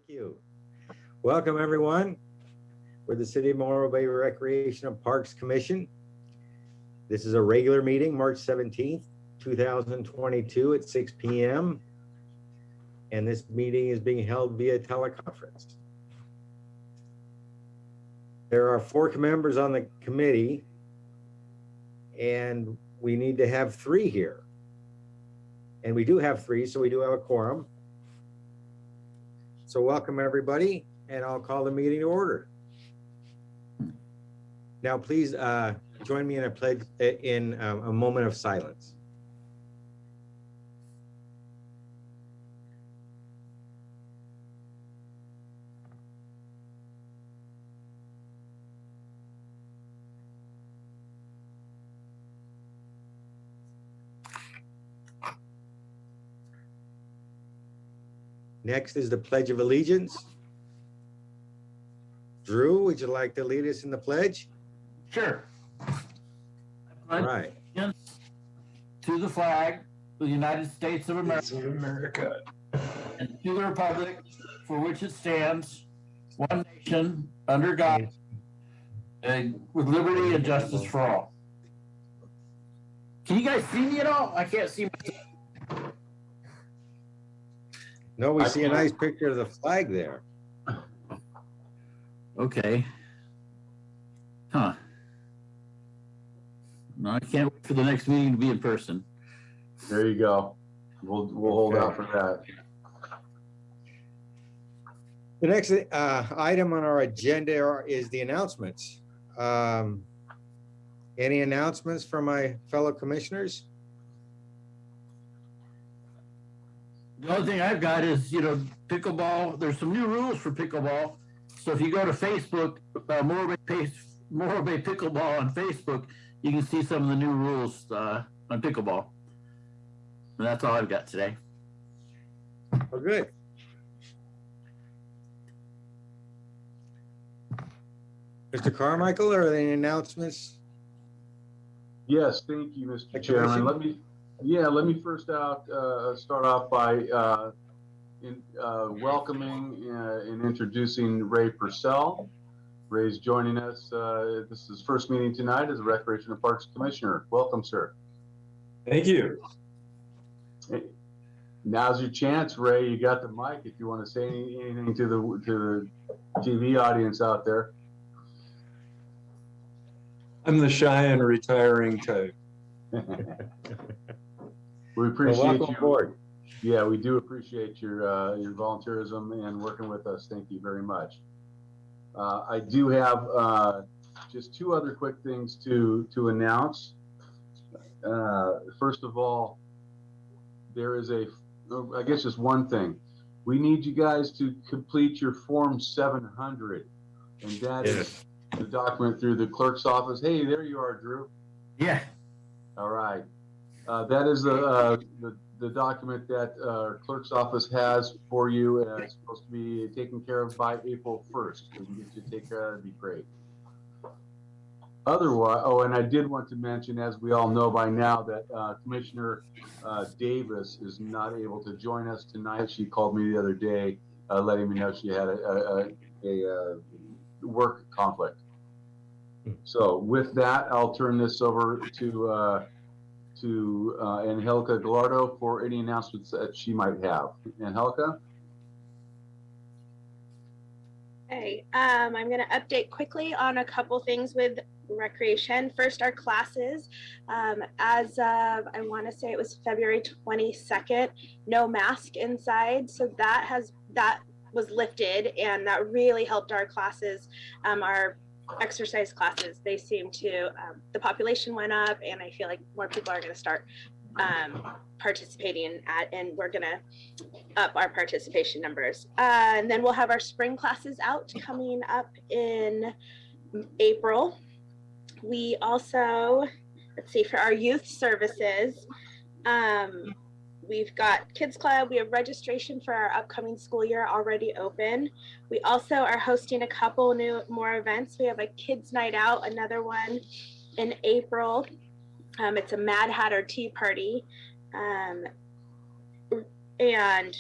you. Welcome, everyone. We're the City of Morro Bay Recreation and Parks Commission. This is a regular meeting, March 17th, 2022 at 6 p.m. And this meeting is being held via teleconference. There are 4 members on the committee, and we need to have 3 here. And we do have 3, so we do have a quorum. So welcome, everybody, and I'll call the meeting to order. Now, please join me in a pledge in a moment of silence. Next is the Pledge of Allegiance. Drew, would you like to lead us in the pledge? Sure. All right. To the flag of the United States of America, and to the republic for which it stands, one nation, under God, with liberty and justice for all. Can you guys see me at all? I can't see myself. No, we see a nice picture of the flag there. Okay. Huh. No, I can't wait for the next meeting to be in person. There you go. We'll hold out for that. The next item on our agenda is the announcements. Any announcements from my fellow commissioners? The only thing I've got is, pickleball. There's some new rules for pickleball. So if you go to Facebook, Morro Bay Pickleball on Facebook, you can see some of the new rules on pickleball. And that's all I've got today. Oh, good. Mr. Carmichael, are there any announcements? Yes, thank you, Mr. Chairman. Let me first start off by welcoming and introducing Ray Purcell. Ray's joining us. This is his first meeting tonight as a Recreation and Parks Commissioner. Welcome, sir. Thank you. Hey, now's your chance, Ray. You got the mic if you want to say anything to the TV audience out there. I'm the shy and retiring type. We appreciate welcome you. Aboard. Yeah, we do appreciate your volunteerism and working with us. Thank you very much. I do have just 2 other quick things to announce. First of all, there is I guess just one thing. We need you guys to complete your Form 700, and that is the document through the clerk's office. Hey, there you are, Drew. Yeah. All right. That is the document that our clerk's office has for you. It's supposed to be taken care of by April 1st. If we can get you to take care of that, it'd be great. Otherwise, and I did want to mention, as we all know by now, that Commissioner Davis is not able to join us tonight. She called me the other day, letting me know she had a work conflict. So with that, I'll turn this over to Angelica Gallardo for any announcements that she might have. Angelica? Okay, I'm going to update quickly on a couple things with recreation. First, our classes. As of, I want to say it was February 22nd, no mask inside. So that was lifted, and that really helped our classes, our exercise classes. They seem to, the population went up, and I feel like more people are going to start participating and we're going to up our participation numbers. And then we'll have our spring classes out coming up in April. We also, let's see, for our youth services, we've got Kids Club. We have registration for our upcoming school year already open. We also are hosting a couple more events. We have a Kids Night Out, another one in April. It's a Mad Hatter Tea Party. And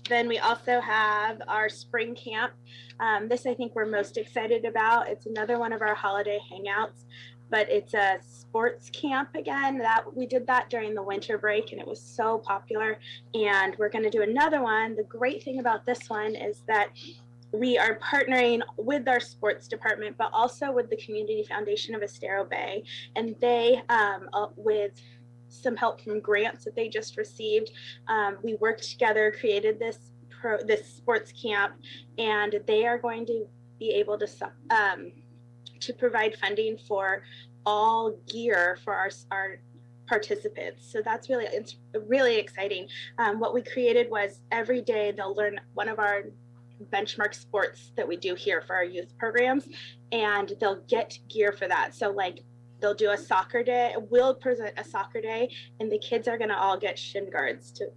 Then we also have our spring camp. This I think we're most excited about. It's another one of our holiday hangouts, but it's a sports camp again. That we did that during the winter break and it was so popular. And we're going to do another one. The great thing about this one is that we are partnering with our sports department, but also with the Community Foundation of Estero Bay. And they, with some help from grants that they just received, we worked together, created this sports camp, and they are going to be able to provide funding for all gear for our participants. So that's it's really exciting. What we created was every day they'll learn one of our benchmark sports that we do here for our youth programs, and they'll get gear for that. So like they'll do a soccer day, we'll present a soccer day, and the kids are going to all get shin guards to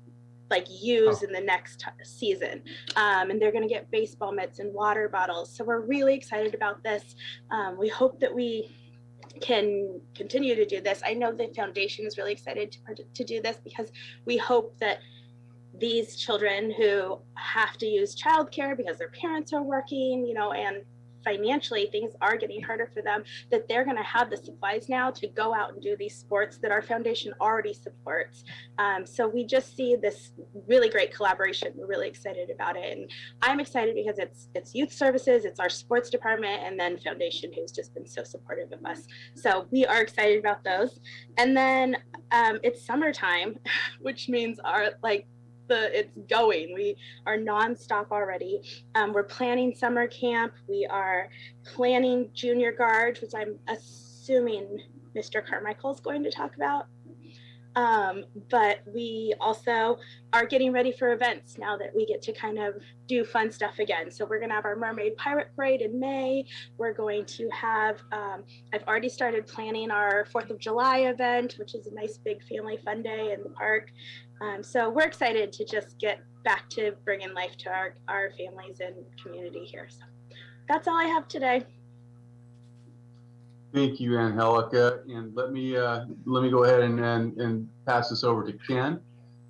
like use in the next season. And they're going to get baseball mitts and water bottles. So we're really excited about this. We hope that we can continue to do this. I know the foundation is really excited to do this because we hope that these children who have to use childcare because their parents are working, you know, and financially things are getting harder for them, that they're going to have the supplies now to go out and do these sports that our foundation already supports. So we just see this really great collaboration. We're really excited about it. And I'm excited because it's youth services, it's our sports department, and then foundation who's just been so supportive of us. So we are excited about those. And then it's summertime, which means it's going. We are nonstop already. We're planning summer camp. We are planning junior guard, which I'm assuming Mr. Carmichael is going to talk about. But we also are getting ready for events now that we get to kind of do fun stuff again. So we're going to have our Mermaid Pirate Parade in May. We're going to have, I've already started planning our 4th of July event, which is a nice big family fun day in the park. So we're excited to just get back to bringing life to our families and community here. So that's all I have today. Thank you, Angelica. And let me go ahead and pass this over to Ken.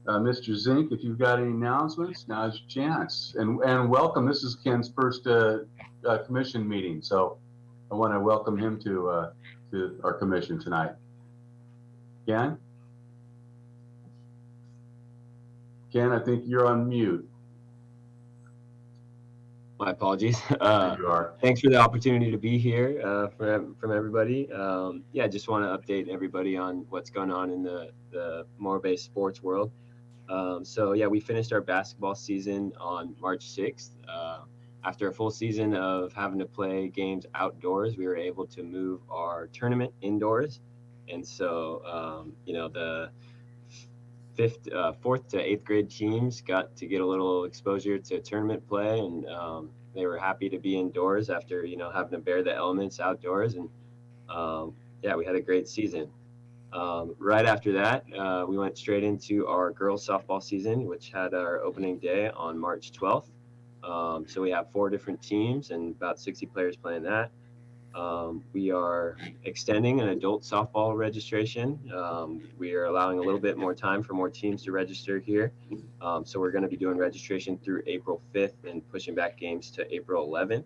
Mr. Zink, if you've got any announcements, now's your chance. And welcome. This is Ken's first commission meeting, so I want to welcome him to our commission tonight. Ken? Ken, I think you're on mute. My apologies. There you are. Thanks for the opportunity to be here from everybody. Yeah, just want to update everybody on what's going on in the Morro sports world. So yeah, we finished our basketball season on March 6th. After a full season of having to play games outdoors, we were able to move our tournament indoors. And so, you know, the 4th to 8th grade teams got to get a little exposure to tournament play, and they were happy to be indoors after, you know, having to bear the elements outdoors. And yeah, we had a great season. Right after that, we went straight into our girls softball season, which had our opening day on March 12th. So we have 4 different teams and about 60 players playing that. We are extending an adult softball registration. We are allowing a little bit more time for more teams to register here. So we're going to be doing registration through April 5th and pushing back games to April 11th.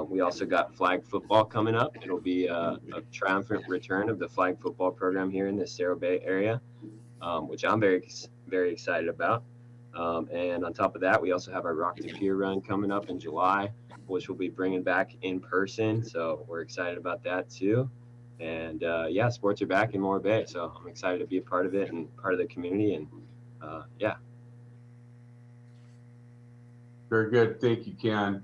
We also got flag football coming up. It'll be a triumphant return of the flag football program here in the Estero Bay area, which I'm very, very excited about. And on top of that, we also have our Rock to Pier run coming up in July, which we'll be bringing back in person. So we're excited about that too. And yeah, sports are back in Morro Bay, so I'm excited to be a part of it and part of the community. And yeah. Very good. Thank you, Ken.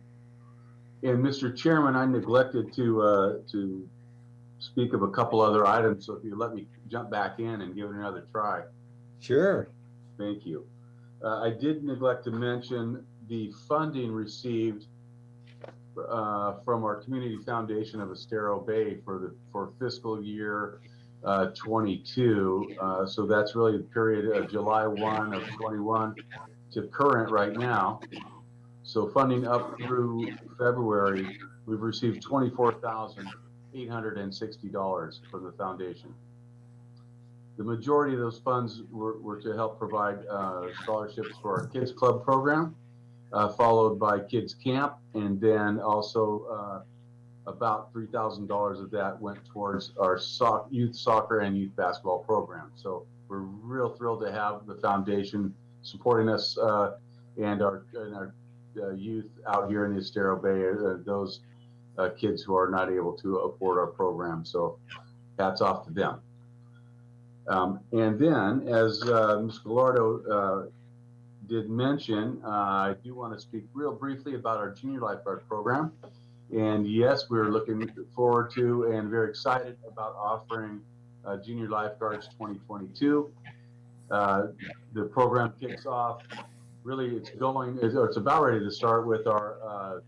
And Mr. Chairman, I neglected to speak of a couple other items. So if you let me jump back in and give it another try. Sure. Thank you. I did neglect to mention the funding received from our Community Foundation of Estero Bay for fiscal year 22. So that's really the period of July 1 of 21 to current right now. So funding up through February, we've received $24,860 from the foundation. The majority of those funds were to help provide scholarships for our Kids Club program, followed by Kids Camp, and then also about $3,000 of that went towards our youth soccer and youth basketball program. So we're real thrilled to have the foundation supporting us and our youth out here in the Estero Bay, those kids who are not able to afford our program. So hats off to them. And then, as Ms. Gallardo did mention, I do want to speak real briefly about our junior lifeguard program. And yes, we're looking forward to and very excited about offering Junior Lifeguards 2022. The program kicks off, really it's about ready to start with our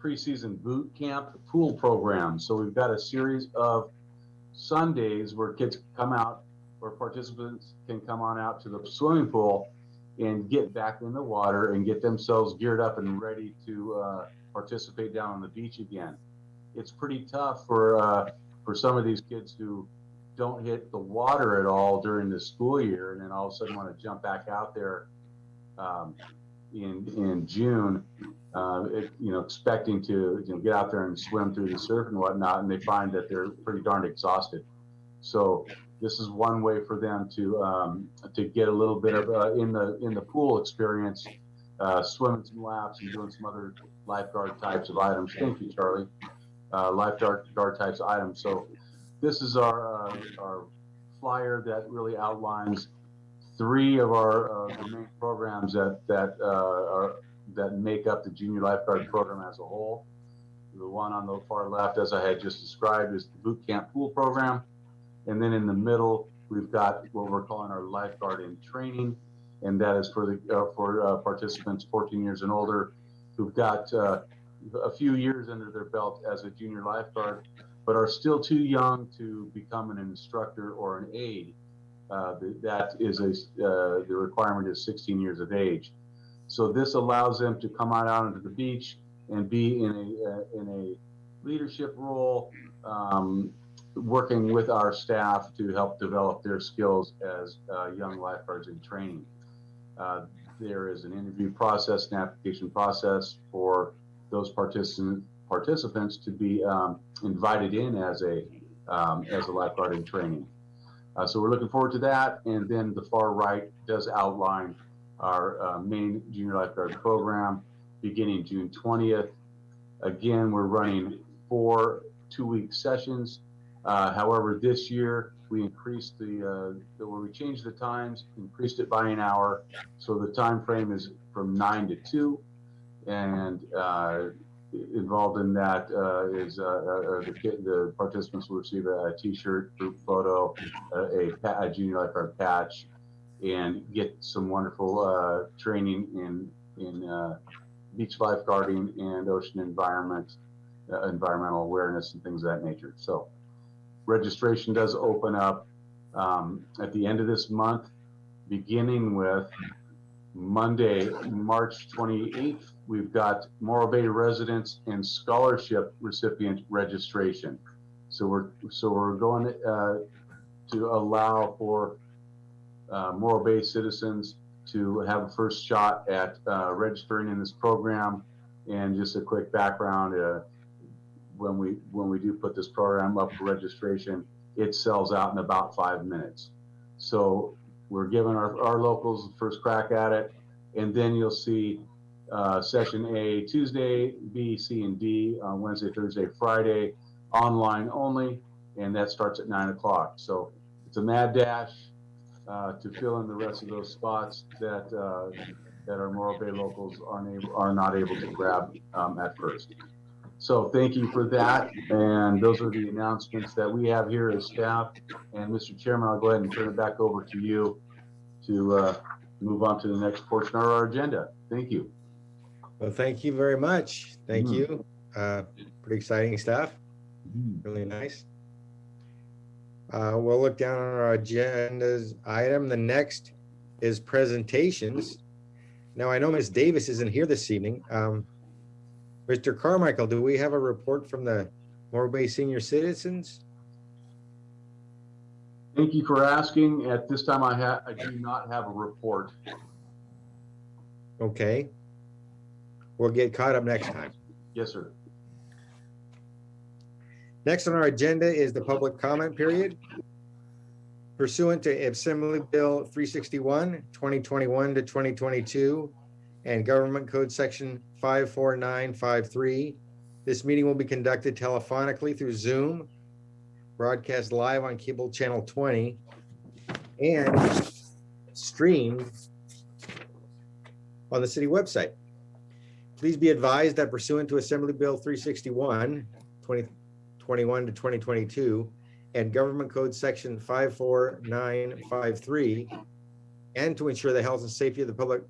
preseason boot camp pool program. So we've got a series of Sundays where kids come out, or participants can come on out to the swimming pool and get back in the water and get themselves geared up and ready to participate down on the beach again. It's pretty tough for some of these kids who don't hit the water at all during the school year, and then all of a sudden want to jump back out there in June, expecting to get out there and swim through the surf and whatnot, and they find that they're pretty darn exhausted. So this is one way for them to get a little bit of in the pool experience, swimming some laps and doing some other lifeguard types of items. Thank you, Charlie. Lifeguard types of items. So this is our flyer that really outlines 3 of our the main programs that make up the junior lifeguard program as a whole. The one on the far left, as I had just described, is the boot camp pool program. And then in the middle, we've got what we're calling our Lifeguarding Training, and that is for participants 14 years and older who've got a few years under their belt as a junior lifeguard, but are still too young to become an instructor or an aide. That is the requirement is 16 years of age. So this allows them to come out onto the beach and be in a leadership role, working with our staff to help develop their skills as young lifeguards in training. There is an interview process, an application process for those participants to be invited in as a lifeguard in training. So we're looking forward to that. And then the far right does outline our main junior lifeguard program beginning June 20th. Again, we're running 4 2-week sessions. However, this year we increased we changed the times, increased it by an hour. So the time frame is from 9 to 2, and involved in that is the participants will receive a T-shirt, group photo, a junior lifeguard patch, and get some wonderful training in beach lifeguarding and ocean environmental awareness and things of that nature. So registration does open up at the end of this month, beginning with Monday, March 28th. We've got Morro Bay residents and scholarship recipient registration. So we're going to allow for Morro Bay citizens to have a first shot at registering in this program. And just a quick background, when we do put this program up for registration, it sells out in about 5 minutes. So we're giving our locals the first crack at it, and then you'll see session A Tuesday, B, C, and D on Wednesday, Thursday, Friday, online only, and that starts at 9 o'clock. So it's a mad dash to fill in the rest of those spots that our Morro Bay locals are not able to grab at first. So thank you for that, and those are the announcements that we have here as staff. And Mr. Chairman, I'll go ahead and turn it back over to you to move on to the next portion of our agenda. Thank you. Well, thank you very much. Thank you. Pretty exciting stuff. Really nice. We'll look down on our agenda's item. The next is presentations. Now, I know Ms. Davis isn't here this evening. Mr. Carmichael, do we have a report from the Morro Bay Senior Citizens? Thank you for asking. At this time, I do not have a report. Okay. We'll get caught up next time. Yes, sir. Next on our agenda is the public comment period. Pursuant to Assembly Bill 361, 2021 to 2022, and Government Code Section 54953, this meeting will be conducted telephonically through Zoom, broadcast live on cable channel 20, and streamed on the city website. Please be advised that pursuant to Assembly Bill 361, 2021 to 2022, and Government Code Section 54953, and to ensure the health and safety of the public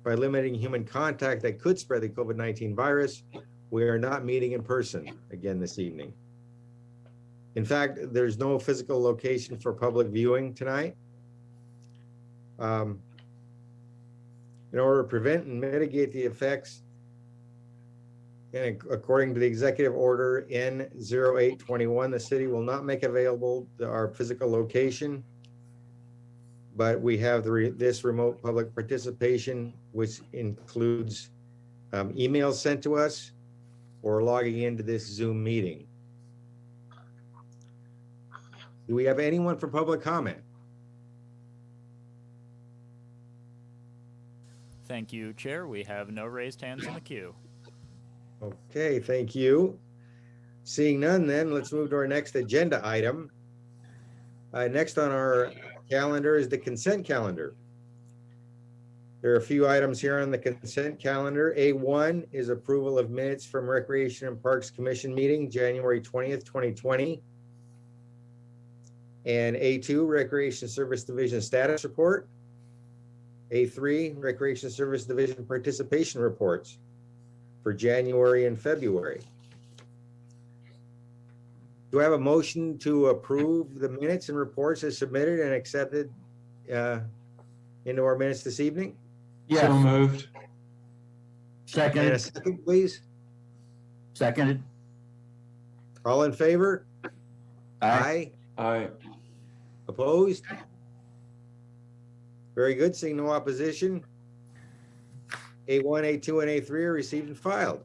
by limiting human contact that could spread the COVID-19 virus, we are not meeting in person again this evening. In fact, there's no physical location for public viewing tonight. In order to prevent and mitigate the effects, and according to the executive order N0821, the city will not make available our physical location, but we have this remote public participation, which includes emails sent to us or logging into this Zoom meeting. Do we have anyone for public comment? Thank you, Chair. We have no raised hands in the queue. Okay, thank you. Seeing none, then let's move to our next agenda item. Next on our calendar is the consent calendar. There are a few items here on the consent calendar. A1 is approval of minutes from Recreation and Parks Commission meeting, January 20th, 2020. And A2, Recreation Service Division status report. A3, Recreation Service Division participation reports for January and February. Do I have a motion to approve the minutes and reports as submitted and accepted into our minutes this evening? So Yes, moved. And a second, second, please. seconded. All in favor? Aye. Aye. Opposed? Very good, seeing no opposition. A1, A2, and A3 are received and filed.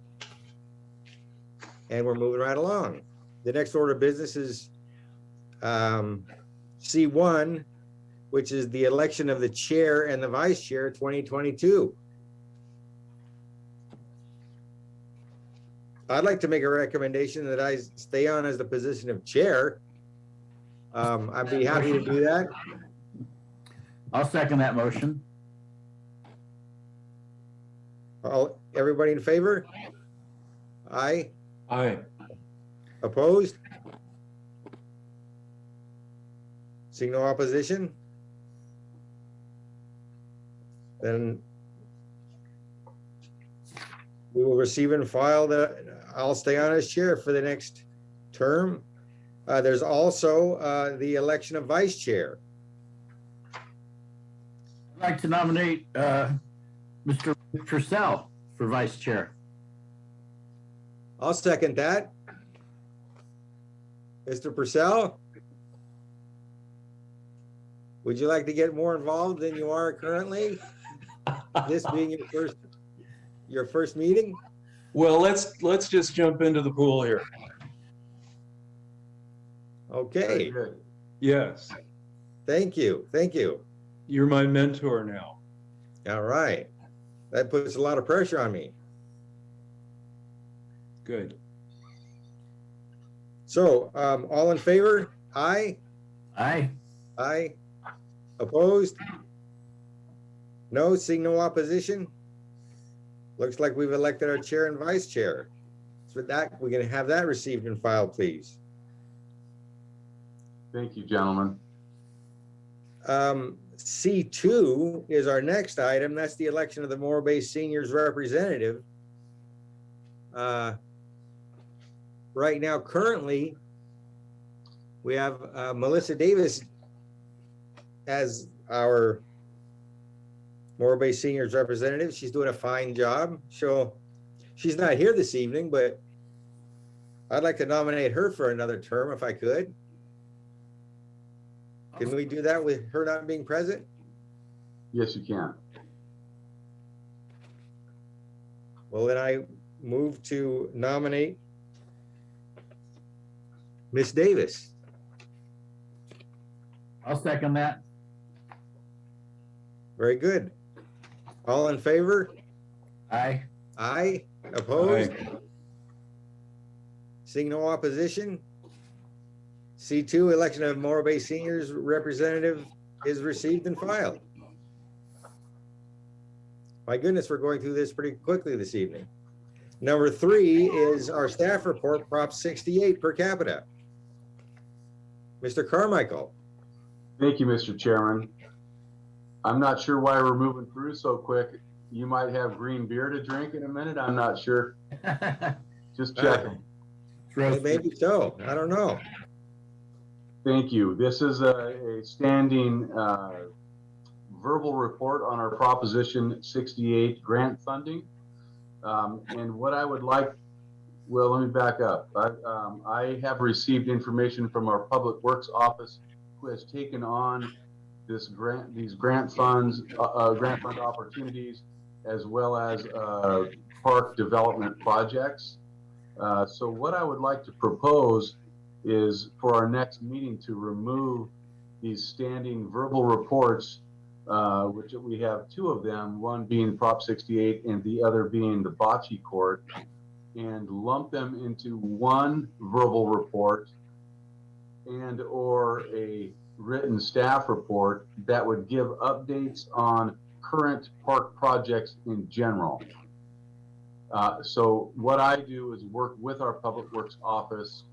And we're moving right along. The next order of business is C1, which is the election of the chair and the vice chair 2022. I'd like to make a recommendation that I stay on as the position of chair. I'd be happy to do that. I'll second that motion. Everybody in favor? Aye. Aye. Opposed? Seeing no opposition? Then we will receive and file that I'll stay on as chair for the next term. There's also the election of vice chair. I'd like to nominate Mr. Purcell for vice chair. I'll second that. Mr. Purcell? Would you like to get more involved than you are currently? This being your first meeting? Well, let's just jump into the pool here. Okay, Very good. Yes, thank you, thank you. you're my mentor now. All right, that puts a lot of pressure on me. Good. So, all in favor? Aye? Aye. Aye. Opposed? No, seeing no opposition? Looks like we've elected our chair and vice chair. So with that, we're gonna have that received and filed, please. Thank you, gentlemen. C2 is our next item. That's the election of the Morro Bay Seniors Representative. Right now, currently, we have Melissa Davis as our Morro Bay Seniors Representative. She's doing a fine job. She's not here this evening, but I'd like to nominate her for another term if I could. Can we do that with her not being present? Yes, you can. Well, then I move to nominate Miss Davis. I'll second that. Very good. All in favor? Aye. Aye. Opposed? Aye. Seeing no opposition? C2, election of Morro Bay Seniors representative is received and filed. My goodness, we're going through this pretty quickly this evening. Number 3 is our staff report, Prop 68 per capita. Mr. Carmichael. Thank you, Mr. Chairman. I'm not sure why we're moving through so quick. You might have green beer to drink in a minute. I'm not sure. Just checking. Maybe so. I don't know. Thank you. This is a standing verbal report on our Proposition 68 grant funding. And what I would like, well, let me back up. I have received information from our Public Works Office, who has taken on these grant funds, grant fund opportunities, as well as park development projects. So what I would like to propose is for our next meeting to remove these standing verbal reports, which we have 2 of them, one being Prop 68 and the other being the bocce court, and lump them into one verbal report and or a written staff report that would give updates on current park projects in general. So what I do is work with our Public Works Office,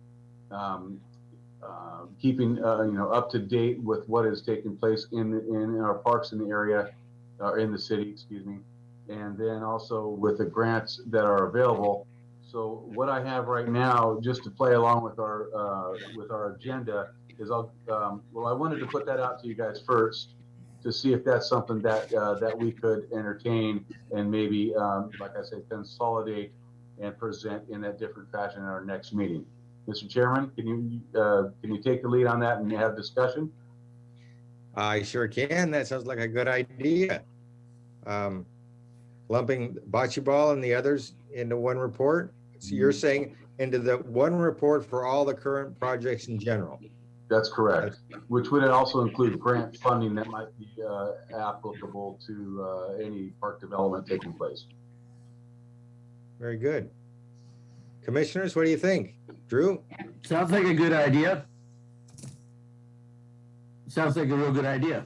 keeping up to date with what is taking place in our parks in the area, or in the city, excuse me, and then also with the grants that are available. So what I have right now, just to play along with our agenda, is I wanted to put that out to you guys first to see if that's something that we could entertain and maybe, like I said, consolidate and present in a different fashion in our next meeting. Mr. Chairman, can you take the lead on that and have discussion? I sure can. That sounds like a good idea. Lumping bocce ball and the others into one report. So you're saying into the one report for all the current projects in general. That's correct. Which would also include grant funding that might be applicable to any park development taking place. Very good. Commissioners, what do you think? Drew? Sounds like a good idea. Sounds like a real good idea.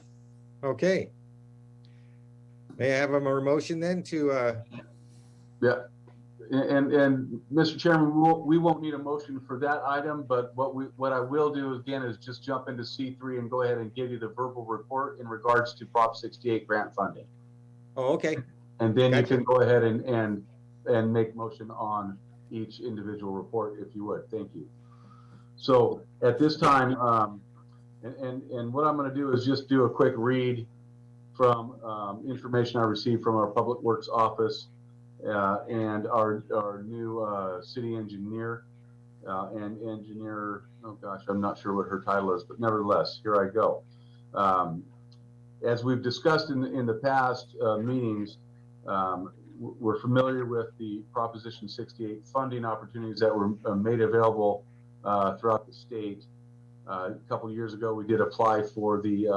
Okay. May I have a motion then to, Yeah. And Mr. Chairman, we won't need a motion for that item, but what I will do again is just jump into C3 and go ahead and give you the verbal report in regards to Prop 68 grant funding. oh, okay. And then Gotcha. you can go ahead and make motion on each individual report if you would. Thank you. So at this time, and what I'm going to do is just do a quick read from information I received from our Public Works Office and our new city engineer and engineer. Oh gosh, I'm not sure what her title is, but nevertheless, here I go. As we've discussed in the past meetings, we're familiar with the Proposition 68 funding opportunities that were made available throughout the state. A couple of years ago, we did apply for the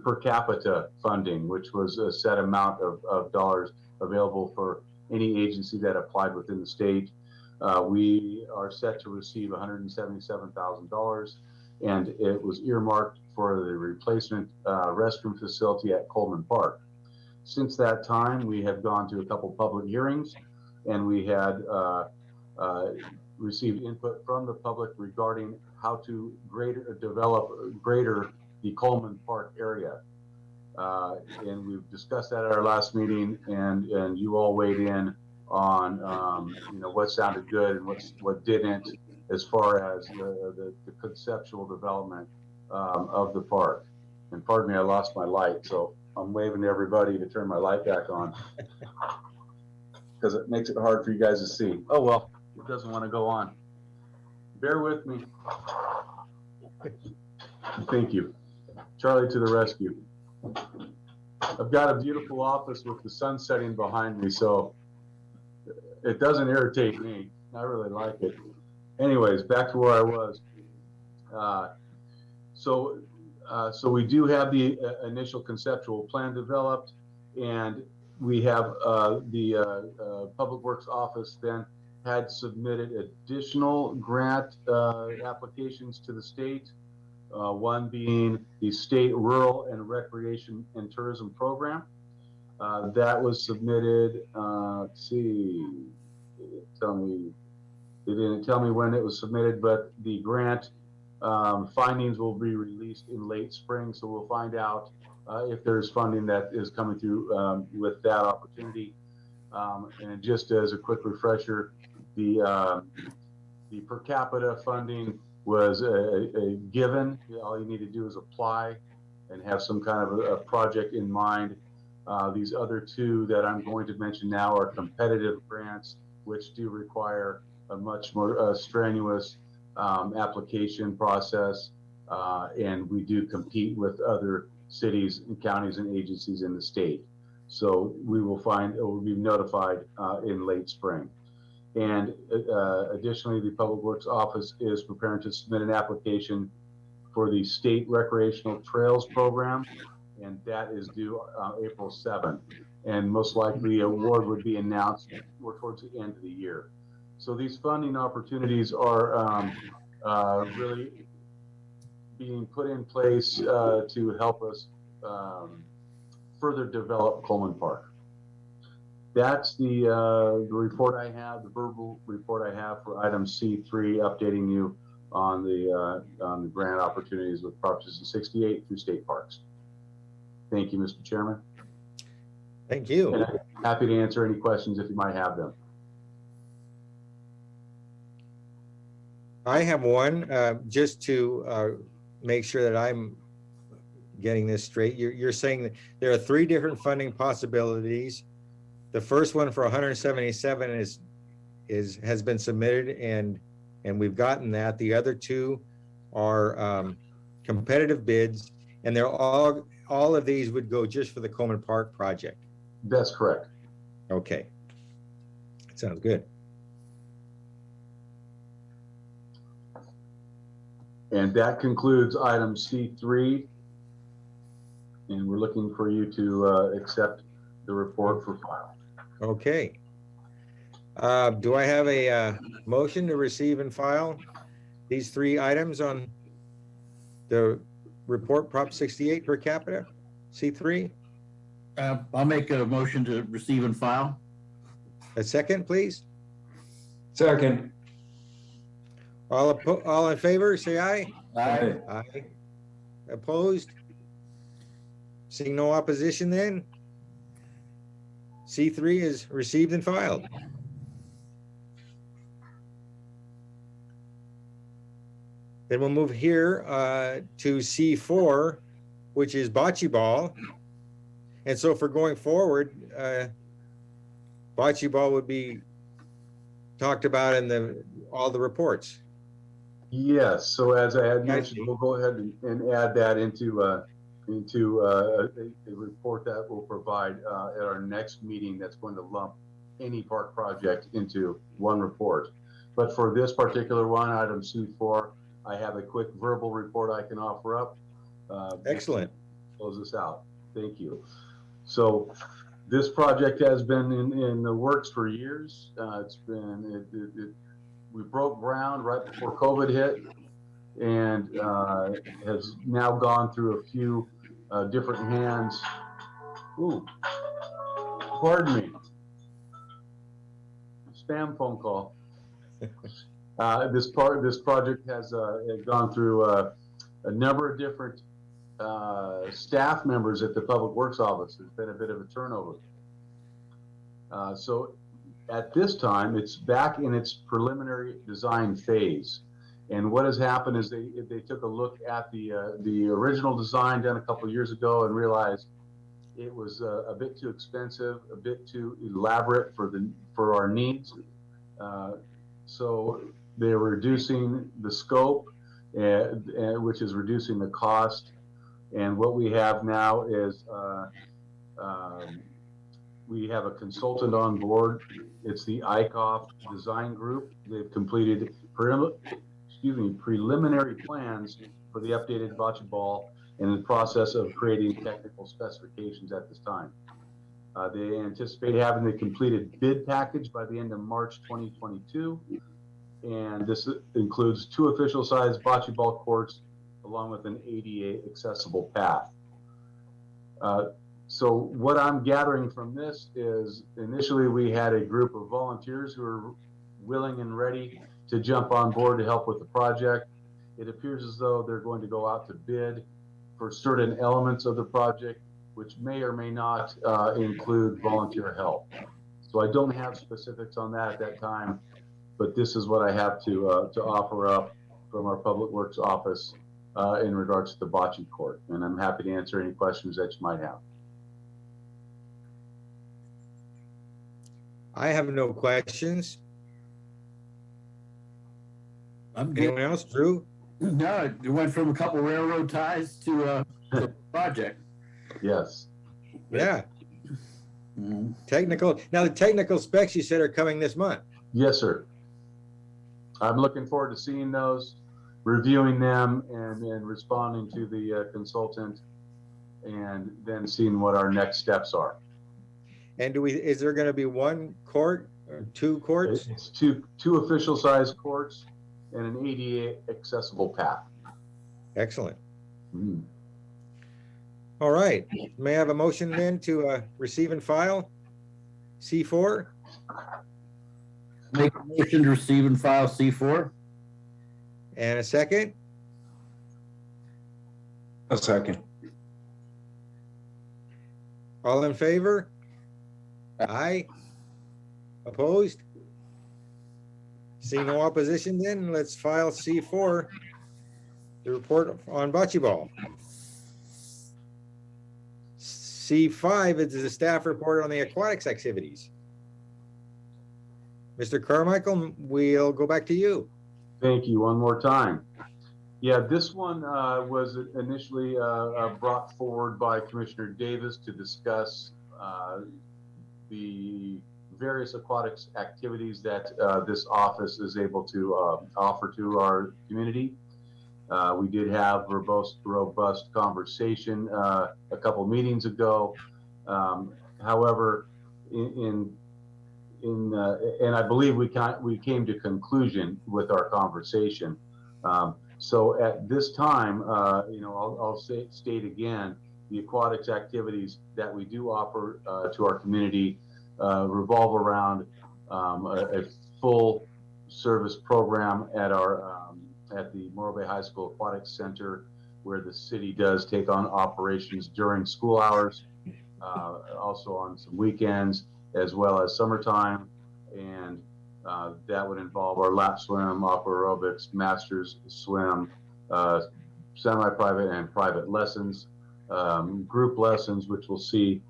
per capita funding, which was a set amount of dollars available for any agency that applied within the state. We are set to receive $177,000, and it was earmarked for the replacement restroom facility at Coleman Park. Since that time, we have gone to a couple public hearings, and we had received input from the public regarding how to develop the Coleman Park area. And we've discussed that at our last meeting, and you all weighed in on what sounded good and what didn't, as far as the conceptual development of the park. And pardon me, I lost my light, so I'm waving to everybody to turn my light back on because it makes it hard for you guys to see. Oh well, it doesn't want to go on. Bear with me. Thank you. Charlie to the rescue. I've got a beautiful office with the sun setting behind me, so it doesn't irritate me. I really like it. Anyways, back to where I was. So we do have the initial conceptual plan developed, and we have the Public Works Office then had submitted additional grant applications to the state. One being the State Rural and Recreation and Tourism Program. That was submitted, let's see, they didn't tell me when it was submitted, but the grant findings will be released in late spring, so we'll find out if there's funding that is coming through with that opportunity. And just as a quick refresher, the per capita funding was a given. All you need to do is apply and have some kind of a project in mind. These other two that I'm going to mention now are competitive grants, which do require a much more strenuous application process, and we do compete with other cities and counties and agencies in the state. So we will be notified in late spring. And additionally, the Public Works Office is preparing to submit an application for the State Recreational Trails Program, and that is due April 7th. And most likely, award would be announced more towards the end of the year. So these funding opportunities are really being put in place to help us further develop Coleman Park. That's the report I have, the verbal report I have for item C3, updating you on the grant opportunities with Preseason 68 through state parks. Thank you, Mr. Chairman. Thank you. And I'm happy to answer any questions if you might have them. I have one, just to make sure that I'm getting this straight. You're saying that there are 3 different funding possibilities. The first one for 177 has been submitted, and we've gotten that. The other 2 are competitive bids, and they're all of these would go just for the Coleman Park project. That's correct. Okay, sounds good. And that concludes item C3. And we're looking for you to accept the report for file. Okay. Do I have a motion to receive and file these 3 items on the report Prop 68 per capita, C3? I'll make a motion to receive and file. A second, please. Second. All in favor, say aye. Aye. Aye. Opposed? Seeing no opposition then? C3 is received and filed. Then we'll move here to C4, which is bocce ball. And so for going forward, bocce ball would be talked about in all the reports. Yes. So as I had mentioned, we'll go ahead and add that into a report that we'll provide at our next meeting. That's going to lump any park project into one report. But for this particular one, item C4, I have a quick verbal report I can offer up. Excellent. Close this out. Thank you. So this project has been in the works for years. We broke ground right before COVID hit, and has now gone through a few different hands. Ooh, pardon me. Spam phone call. This project has gone through a number of different staff members at the Public Works Office. There's been a bit of a turnover. So at this time, it's back in its preliminary design phase. And what has happened is they took a look at the original design done a couple of years ago and realized it was a bit too expensive, a bit too elaborate for our needs. So they're reducing the scope which is reducing the cost. And what we have now is we have a consultant on board. It's the ICOF design group. They've completed preliminary plans for the updated bocce ball and in the process of creating technical specifications at this time. They anticipate having the completed bid package by the end of March 2022. And this includes 2 official-sized bocce ball courts along with an ADA accessible path. So what I'm gathering from this is initially we had a group of volunteers who were willing and ready to jump on board to help with the project. It appears as though they're going to go out to bid for certain elements of the project, which may or may not include volunteer help. So I don't have specifics on that at that time, but this is what I have to offer up from our Public Works office in regards to the bocce court. And I'm happy to answer any questions that you might have. I have no questions. I'm good. Anyone else? Drew? No, it went from a couple railroad ties to a project. Yes. Yeah. Mhm. Technical. Now, the technical specs you said are coming this month. Yes, sir. I'm looking forward to seeing those, reviewing them, and responding to the consultant, and then seeing what our next steps are. And is there going to be 1 court or 2 courts? It's two official-sized courts and an ADA accessible path. Excellent. Mm-hmm. All right. May I have a motion then to receive and file C4? Make a motion to receive and file C4. And a second? A second. All in favor? Aye. Opposed? See no opposition then, let's file C4, the report on bocce ball. C5 is the staff report on the aquatics activities. Mr. Carmichael, we'll go back to you. Thank you one more time. Yeah, this one was initially brought forward by Commissioner Davis to discuss the various aquatics activities that this office is able to offer to our community. We did have robust conversation a couple meetings ago. However, and I believe we came to conclusion with our conversation. So at this time, I'll state again, the aquatics activities that we do offer to our community revolve around a full service program at the Morro Bay High School Aquatics Center, where the city does take on operations during school hours, also on some weekends, as well as summertime. And that would involve our lap swim, aqua aerobics, masters swim, semi-private and private lessons, group lessons, which we'll see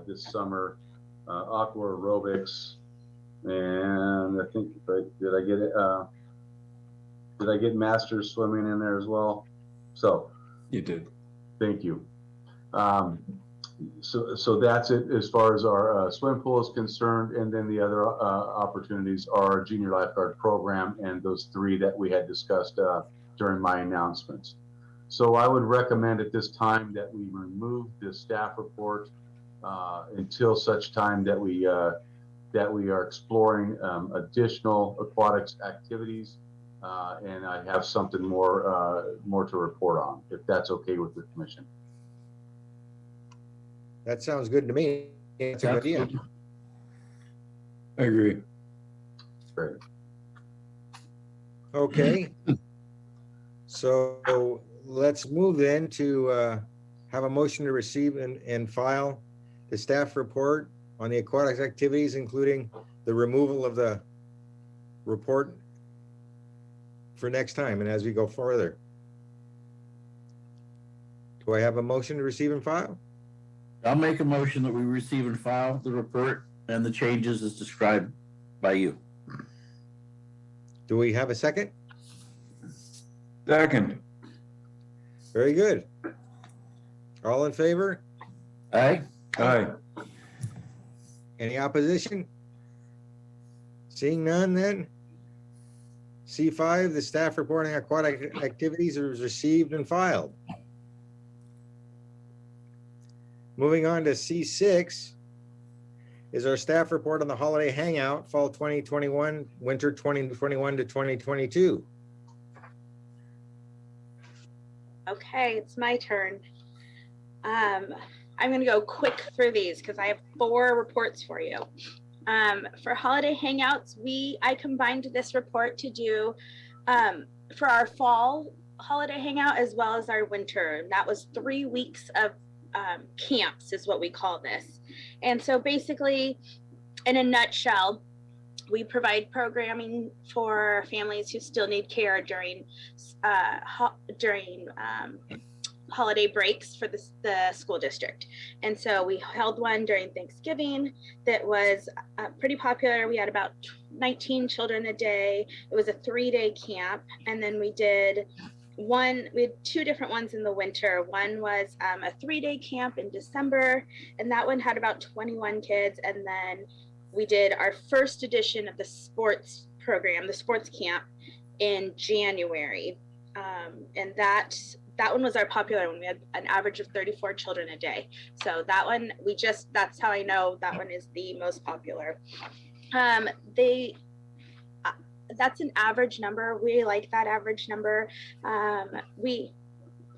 this summer, aqua aerobics, and I think, did I get masters swimming in there as well? So You did. thank you. So that's it as far as our swim pool is concerned, and then the other opportunities are our junior lifeguard program and those 3 that we had discussed during my announcements. So I would recommend at this time that we remove the staff report until such time that we are exploring additional aquatics activities, and I have something more to report on, if that's okay with the commission. That sounds good to me. That's a good idea. I agree. Great. Okay. So let's move then to have a motion to receive and file the staff report on the aquatics activities, including the removal of the report for next time and as we go further. Do I have a motion to receive and file? I'll make a motion that we receive and file the report and the changes as described by you. Do we have a second? Second. Very good. All in favor? Aye. Aye. Any opposition? Seeing none then? C5, the staff reporting aquatic activities is received and filed. Moving on to C6 is our staff report on the holiday hangout, fall 2021, winter 2021 to 2022. Okay, it's my turn. I'm gonna go quick through these because I have 4 reports for you. For holiday hangouts, I combined this report to do for our fall holiday hangout as well as our winter. That was 3 weeks of camps is what we call this. And so basically, in a nutshell, we provide programming for families who still need care during holiday breaks for the school district. And so we held one during Thanksgiving that was pretty popular. We had about 19 children a day. It was a 3-day camp. And then we had 2 different ones in the winter. One was a 3-day camp in December, and that one had about 21 kids. And then we did our first edition of the sports program, the sports camp, in January. And that one was our popular one. We had an average of 34 children a day. So that one, that's how I know that one is the most popular. That's an average number. We like that average number. We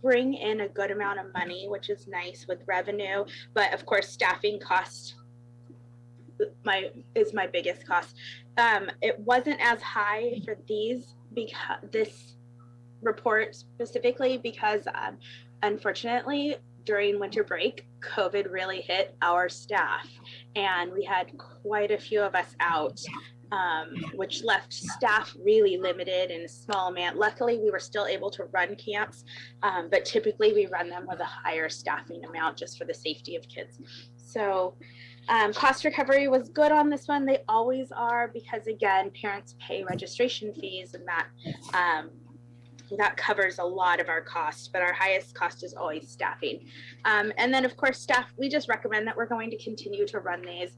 bring in a good amount of money, which is nice with revenue, but of course staffing cost is my biggest cost. It wasn't as high for this report specifically because unfortunately during winter break, COVID really hit our staff, and we had quite a few of us out, which left staff really limited in a small amount. Luckily, we were still able to run camps, but typically we run them with a higher staffing amount just for the safety of kids. So cost recovery was good on this one. They always are because, again, parents pay registration fees, and that covers a lot of our costs, but our highest cost is always staffing. And then of course, staff, we just recommend that we're going to continue to run these.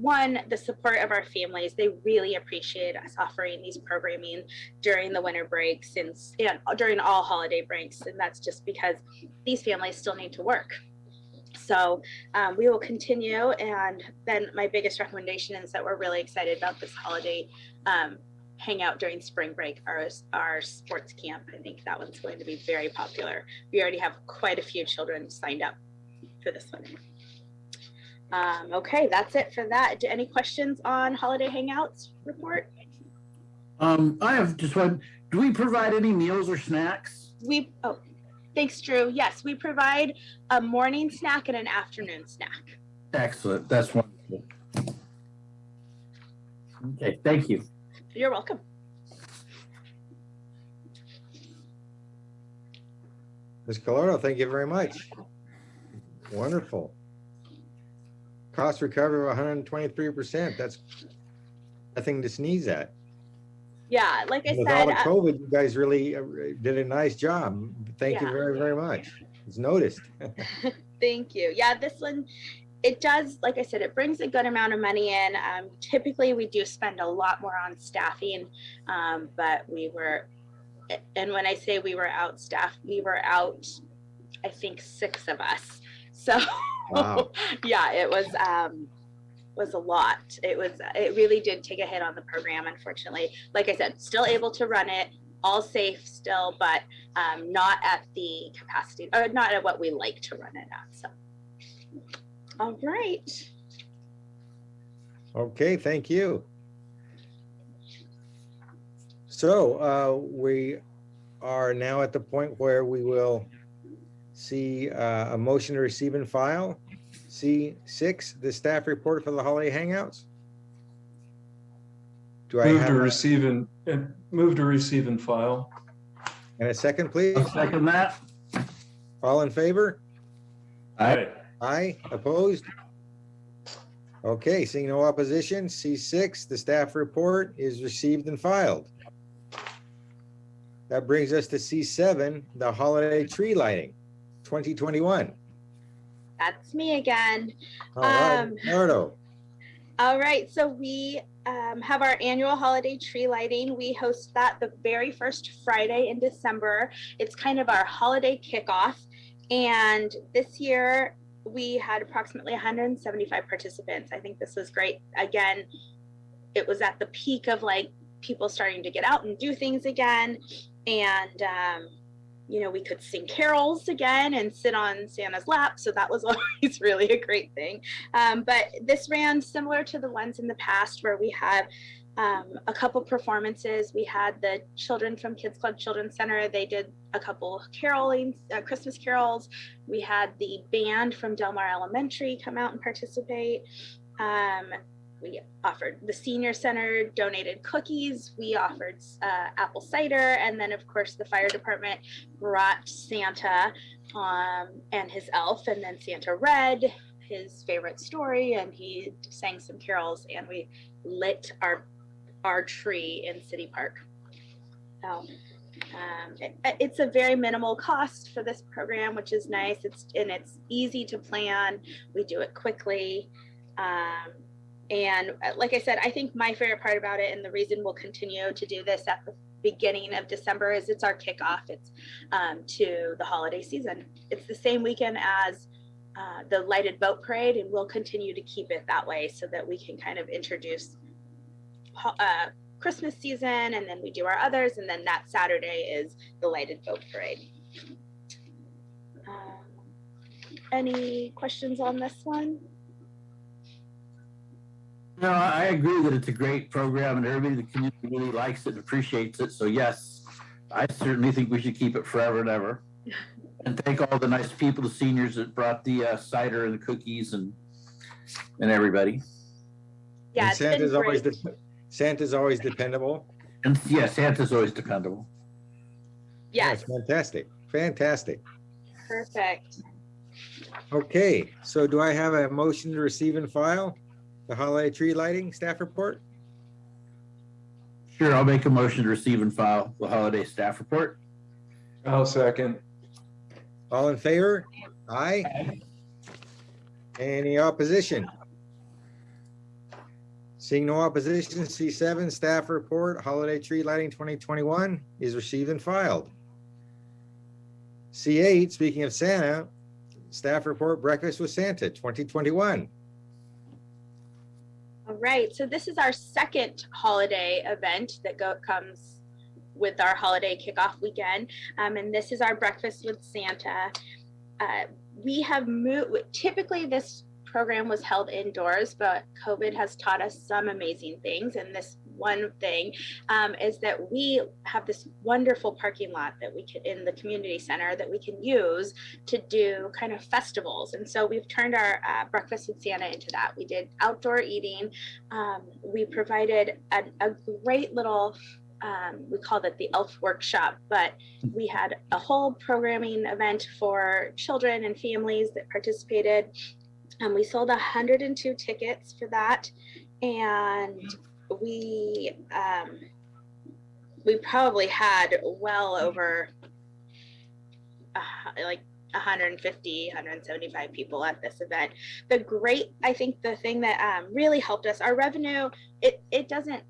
One, the support of our families, they really appreciate us offering these programming during the winter breaks and during all holiday breaks. And that's just because these families still need to work. So we will continue. And then my biggest recommendation is that we're really excited about this holiday hangout during spring break, our sports camp. I think that one's going to be very popular. We already have quite a few children signed up for this one. Okay, that's it for that. Any questions on holiday hangouts report? I have just one. Do we provide any meals or snacks? Thanks, Drew. Yes, we provide a morning snack and an afternoon snack. Excellent. That's wonderful. Okay, thank you. You're welcome. Ms. Colorado, thank you very much. Wonderful. Cost recovery of 123%. That's nothing to sneeze at. Yeah, like I With said, all the COVID, you guys really did a nice job. Thank you very, very much. It's noticed. Thank you. Yeah, this one, it does, like I said, it brings a good amount of money in. Typically, we do spend a lot more on staffing, but and when I say we were outstaffed, we were out, I think, 6 of us. So, wow. Yeah, it was a lot. It really did take a hit on the program, unfortunately. Like I said, still able to run it, all safe still, but not at the capacity, or not at what we like to run it at. So, all right. Okay, thank you. So we are now at the point where we will see a motion to receive and file. C6, the staff report for the holiday hangouts. Do I have move to receive and file? And a second, please? I'll second that. All in favor? Aye. Aye. Opposed? Okay, seeing no opposition, C6, the staff report is received and filed. That brings us to C7, the holiday tree lighting, 2021. That's me again. All right, Nardo. All right, so we have our annual holiday tree lighting. We host that the very first Friday in December. It's kind of our holiday kickoff. And this year we had approximately 175 participants. I think this was great. Again, it was at the peak of like people starting to get out and do things again. And, you know, we could sing carols again and sit on Santa's lap. So that was always really a great thing. But this ran similar to the ones in the past where we had a couple performances. We had the children from Kids Club Children's Center. They did a couple caroling, Christmas carols. We had the band from Del Mar Elementary come out and participate. We offered the senior center donated cookies. We offered apple cider. And then of course the fire department brought Santa and his elf, and then Santa read his favorite story and he sang some carols, and we lit our tree in City Park. So it's a very minimal cost for this program, which is nice. It's easy to plan. We do it quickly. And like I said, I think my favorite part about it, and the reason we'll continue to do this at the beginning of December, is it's our kickoff. It's to the holiday season. It's the same weekend as the lighted boat parade, and we'll continue to keep it that way so that we can kind of introduce Christmas season, and then we do our others, and then that Saturday is the lighted boat parade. Any questions on this one? No, I agree that it's a great program and everybody in the community really likes it and appreciates it. So yes, I certainly think we should keep it forever and ever. And thank all the nice people, the seniors that brought the cider and the cookies and everybody. Yeah, And Santa's always dependable. And yeah, Santa's always dependable. Yes. That's fantastic. Fantastic. Perfect. Okay, so do I have a motion to receive and file the holiday tree lighting staff report? Sure, I'll make a motion to receive and file the holiday staff report. I'll second. All in favor? Aye. Any opposition? Seeing no opposition, C7 staff report, holiday tree lighting 2021 is received and filed. C8, speaking of Santa, staff report breakfast with Santa 2021. All right, so this is our second holiday event that comes with our holiday kickoff weekend, and this is our breakfast with Santa. We have moved, typically this program was held indoors, but COVID has taught us some amazing things, and this one thing is that we have this wonderful parking lot that we can, in the community center, that we can use to do kind of festivals. And so we've turned our breakfast with Santa into that. We did outdoor eating. We provided a great little we called it the Elf Workshop, but we had a whole programming event for children and families that participated. We sold 102 tickets for that, and we probably had well over like 150, 175 people at this event. I think the thing that really helped us, our revenue, it doesn't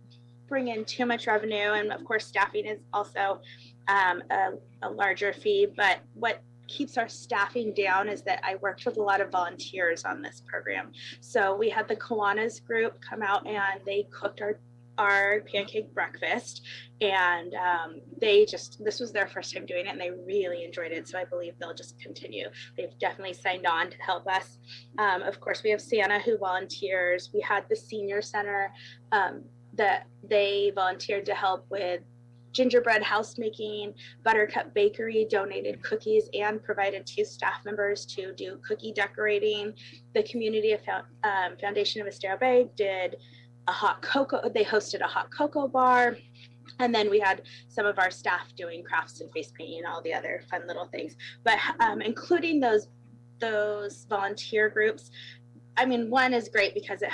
bring in too much revenue, and of course staffing is also a larger fee, but what keeps our staffing down is that I worked with a lot of volunteers on this program. So we had the Kiwanis group come out and they cooked our pancake breakfast, and this was their first time doing it and they really enjoyed it. So I believe they'll just continue. They've definitely signed on to help us. Of course, we have Santa who volunteers. We had the senior center that they volunteered to help with gingerbread house making. Buttercup Bakery donated cookies and provided 2 staff members to do cookie decorating. The Community Foundation of Estero Bay did a hot cocoa. They hosted a hot cocoa bar. And then we had some of our staff doing crafts and face painting and all the other fun little things. But including those volunteer groups, I mean, one is great because it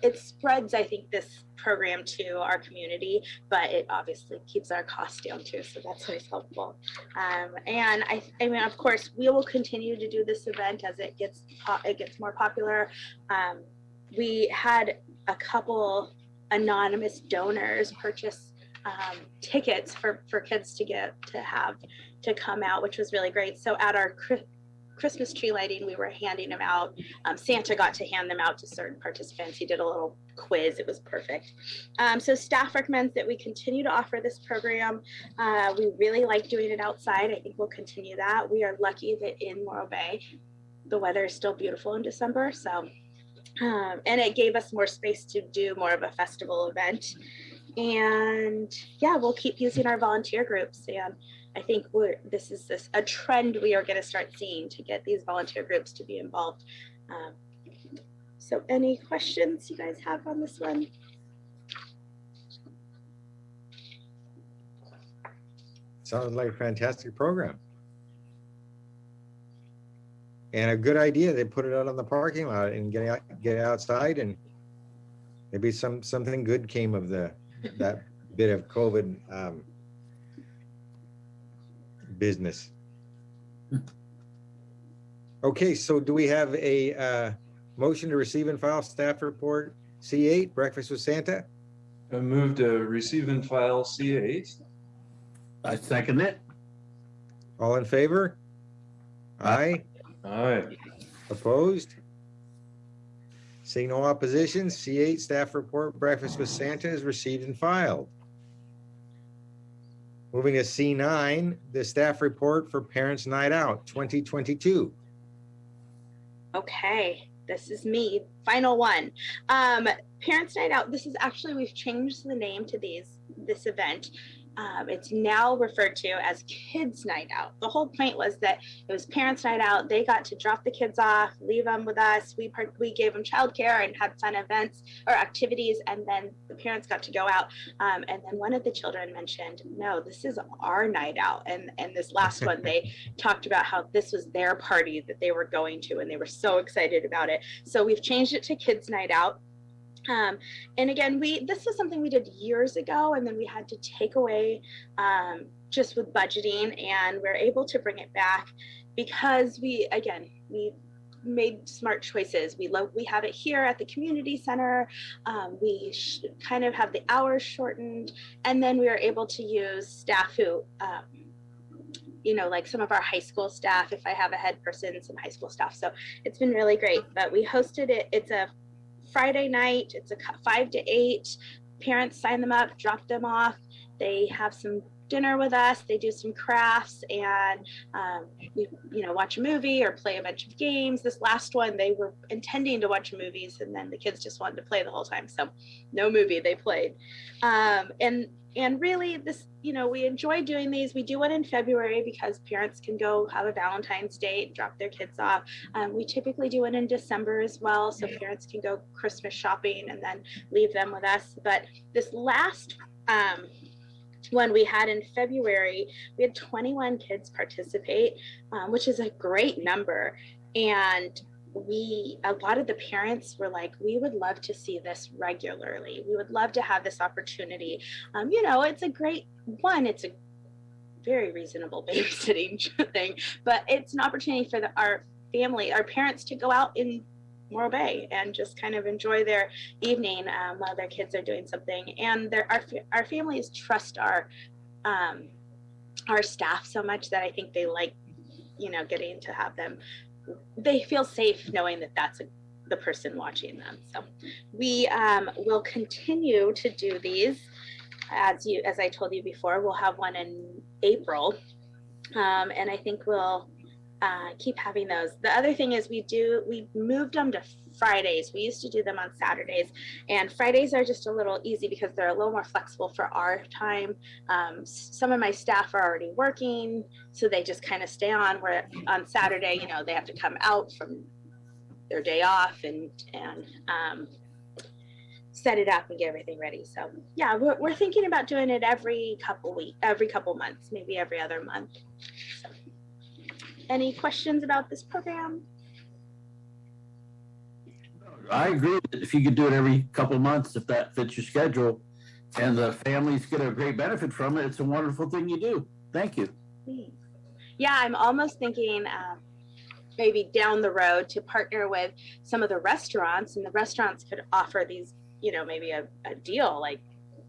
it spreads, I think, this program to our community, but it obviously keeps our costs down too. So that's always helpful. And I mean, of course, we will continue to do this event as it gets more popular. We had a couple anonymous donors purchase tickets for kids to come out, which was really great. So at our Christmas tree lighting, we were handing them out. Santa got to hand them out to certain participants. He did a little quiz. It was perfect. So staff recommends that we continue to offer this program. We really like doing it outside. I think we'll continue that. We are lucky that in Morro Bay, the weather is still beautiful in December. So, and it gave us more space to do more of a festival event. And yeah, we'll keep using our volunteer groups. And I think this is a trend we are going to start seeing to get these volunteer groups to be involved. So any questions you guys have on this one? Sounds like a fantastic program. And a good idea. They put it out on the parking lot and get outside, and maybe something good came of that bit of COVID business. Okay, so do we have a motion to receive and file staff report C8, Breakfast with Santa? I move to receive and file C8. I second it. All in favor? Aye. Aye. Opposed? Seeing no opposition, C8 staff report Breakfast with Santa is received and filed. Moving to C9, the staff report for Parents Night Out 2022. Okay, this is me, final one. Parents Night Out, this is actually, we've changed the name to this event. It's now referred to as Kids Night Out. The whole point was that it was Parents Night Out. They got to drop the kids off, leave them with us. We gave them childcare and had fun events or activities, and then the parents got to go out. And then one of the children mentioned, no, this is our night out. And this last one, they talked about how this was their party that they were going to, and they were so excited about it. So we've changed it to Kids Night Out. And again, this was something we did years ago, and then we had to take away just with budgeting, and we're able to bring it back because we made smart choices. We have it here at the community center. We kind of have the hours shortened, and then we are able to use staff who, like some of our high school staff, if I have a head person, some high school staff. So it's been really great, but we hosted it. It's a Friday night. It's a 5 to 8. Parents sign them up, drop them off. They have some dinner with us. They do some crafts, and we, watch a movie or play a bunch of games. This last one, they were intending to watch movies, and then the kids just wanted to play the whole time. So no movie, they played. And really, this, we enjoy doing these. We do one in February because parents can go have a Valentine's Day and drop their kids off. We typically do it in December as well, so parents can go Christmas shopping and then leave them with us. But this last one we had in February, we had 21 kids participate, which is a great number. And a lot of the parents were like, we would love to see this regularly. We would love to have this opportunity. It's a great one. It's a very reasonable babysitting thing, but it's an opportunity for our parents to go out in Morro Bay and just kind of enjoy their evening while their kids are doing something. And our families trust our staff so much that I think they like, getting to have them. They feel safe knowing that that's the person watching them. So we will continue to do these. As I told you before, we'll have one in April. And I think we'll keep having those. The other thing is we moved them to Fridays. We used to do them on Saturdays, and Fridays are just a little easy because they're a little more flexible for our time. Some of my staff are already working, so they just kind of stay on, where on Saturday, they have to come out from their day off and set it up and get everything ready. So yeah, we're thinking about doing it every couple months, maybe every other month. So, any questions about this program? I agree that if you could do it every couple of months, if that fits your schedule, and the families get a great benefit from it, it's a wonderful thing you do. Thank you. Yeah, I'm almost thinking maybe down the road to partner with some of the restaurants, and the restaurants could offer these, maybe a deal, like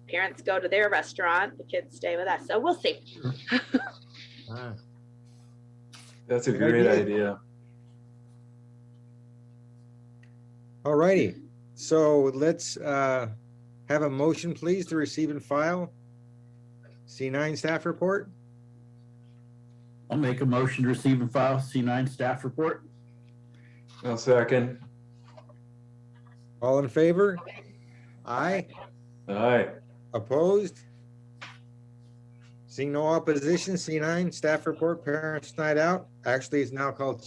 parents go to their restaurant, the kids stay with us. So we'll see. That's a great idea. All righty. So let's have a motion, please, to receive and file C9 staff report. I'll make a motion to receive and file C9 staff report. I'll second. All in favor? Aye. Aye. Opposed? Seeing no opposition, C9 staff report, parents night out, actually it's now called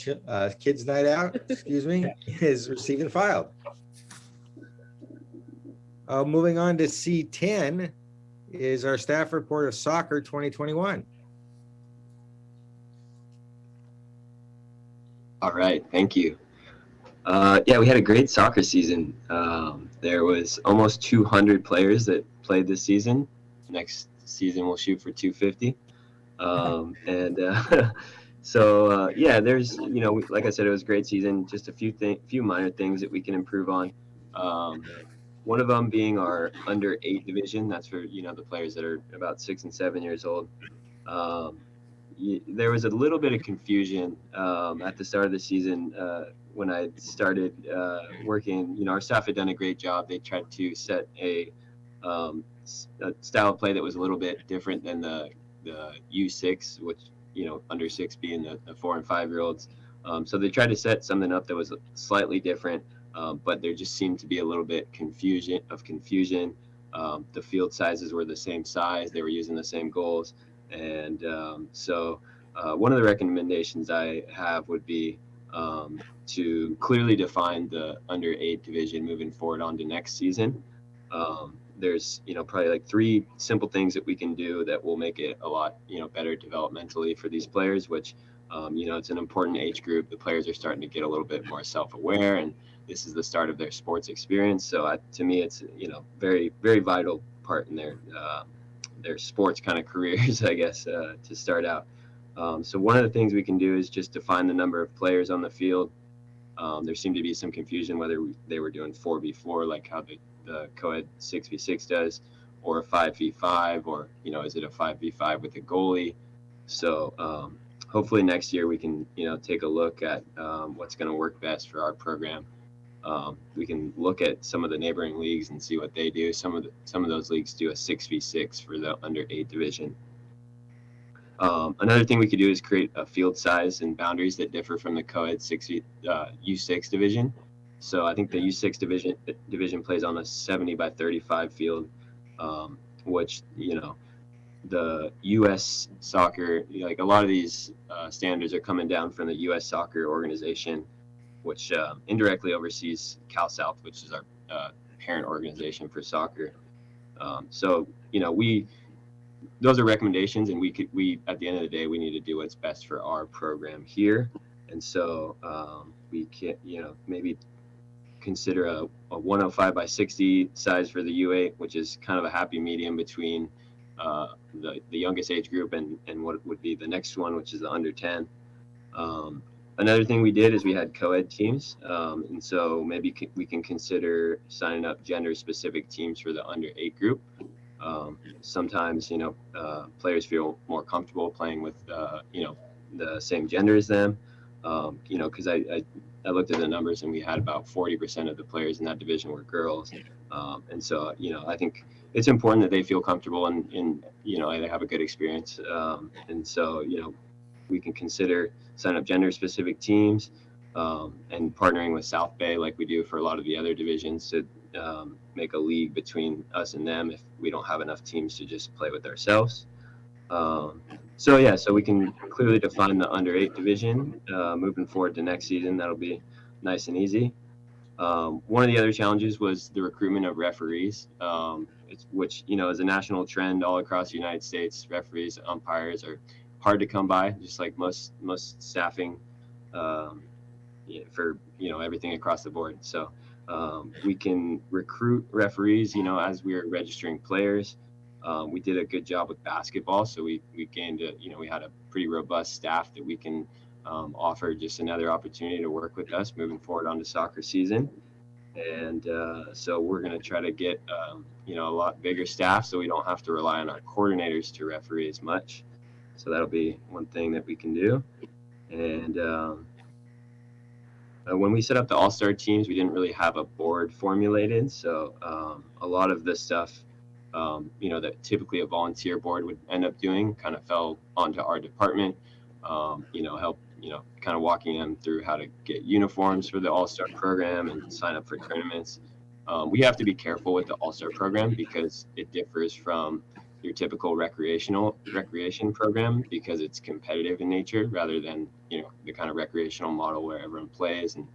kids night out, excuse me, is received and filed. Moving on to C10 is our staff report of soccer 2021. All right, thank you. Yeah, we had a great soccer season. There was almost 200 players that played this season. Next season we'll shoot for 250. So yeah, there's, like I said, it was a great season. Just a few minor things that we can improve on. One of them being our under 8 division. That's for, the players that are about 6 and 7 years old. There was a little bit of confusion at the start of the season when I started working. Our staff had done a great job. They tried to set a style of play that was a little bit different than the U6, which, under 6 being the 4 and 5 year olds. So they tried to set something up that was slightly different, but there just seemed to be a little bit confusion. The field sizes were the same size. They were using the same goals. And so one of the recommendations I have would be to clearly define the under 8 division moving forward on to next season. There's, probably like 3 simple things that we can do that will make it a lot, better developmentally for these players, which, it's an important age group. The players are starting to get a little bit more self-aware, and this is the start of their sports experience. So to me, it's, very, very vital part in their sports kind of careers, I guess, to start out. So one of the things we can do is just define the number of players on the field. There seemed to be some confusion whether they were doing 4v4, like how the co-ed 6v6 does, or a 5v5, or, is it a 5v5 with a goalie? So hopefully next year we can, take a look at what's going to work best for our program. We can look at some of the neighboring leagues and see what they do. Some of those leagues do a 6v6 for the under 8 division. Another thing we could do is create a field size and boundaries that differ from the co-ed U6 division. So I think the U6 division plays on a 70 by 35 field, which, the U.S. soccer, like a lot of these standards are coming down from the U.S. soccer organization, which indirectly oversees Cal South, which is our parent organization for soccer. So, those are recommendations, and we at the end of the day, we need to do what's best for our program here. And so we can, maybe consider a 105 by 60 size for the U8, which is kind of a happy medium between the youngest age group and what would be the next one, which is the under 10. Another thing we did is we had co-ed teams, and so maybe we can consider signing up gender-specific teams for the under 8 group. Sometimes, players feel more comfortable playing with, the same gender as them, because I looked at the numbers and we had about 40% of the players in that division were girls. And so, I think it's important that they feel comfortable and they have a good experience. And so, we can consider sign up gender specific teams and partnering with South Bay like we do for a lot of the other divisions to make a league between us and them if we don't have enough teams to just play with ourselves. So we can clearly define the under 8 division moving forward to next season. That'll be nice and easy. One of the other challenges was the recruitment of referees, which is a national trend all across the United States. Referees, umpires are hard to come by, just like most staffing for everything across the board. So We can recruit referees, as we are registering players. We did a good job with basketball, so we gained we had a pretty robust staff that we can offer just another opportunity to work with us moving forward on the soccer season. And so we're going to try to get a lot bigger staff, so we don't have to rely on our coordinators to referee as much. So that'll be one thing that we can do. And when we set up the all-star teams, we didn't really have a board formulated, so a lot of the stuff that typically a volunteer board would end up doing kind of fell onto our department. Help kind of walking them through how to get uniforms for the all-star program and sign up for tournaments. We have to be careful with the all-star program because it differs from your typical recreation program because it's competitive in nature rather than the kind of recreational model where everyone plays. And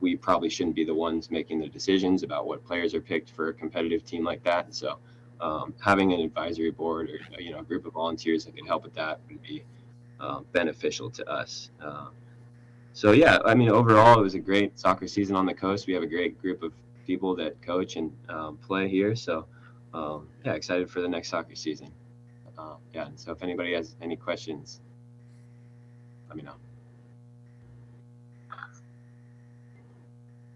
we probably shouldn't be the ones making the decisions about what players are picked for a competitive team like that. So having an advisory board or a group of volunteers that could help with that would be beneficial to us. So yeah, I mean, overall, it was a great soccer season on the coast. We have a great group of people that coach and play here. So yeah, excited for the next soccer season. And so if anybody has any questions, let me know.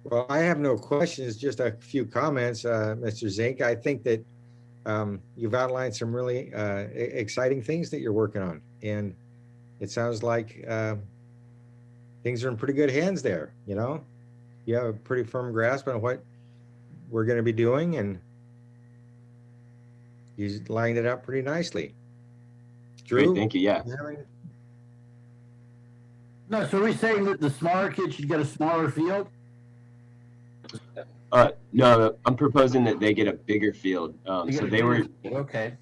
Well, I have no questions, just a few comments, Mr. Zink. I think that you've outlined some really exciting things that you're working on, and it sounds like things are in pretty good hands there. You have a pretty firm grasp on what we're going to be doing, and you lined it up pretty nicely. Drew, great, thank you. Yeah. No, so are we saying that the smaller kids should get a smaller field? No, I'm proposing that they get a bigger field. So they were okay.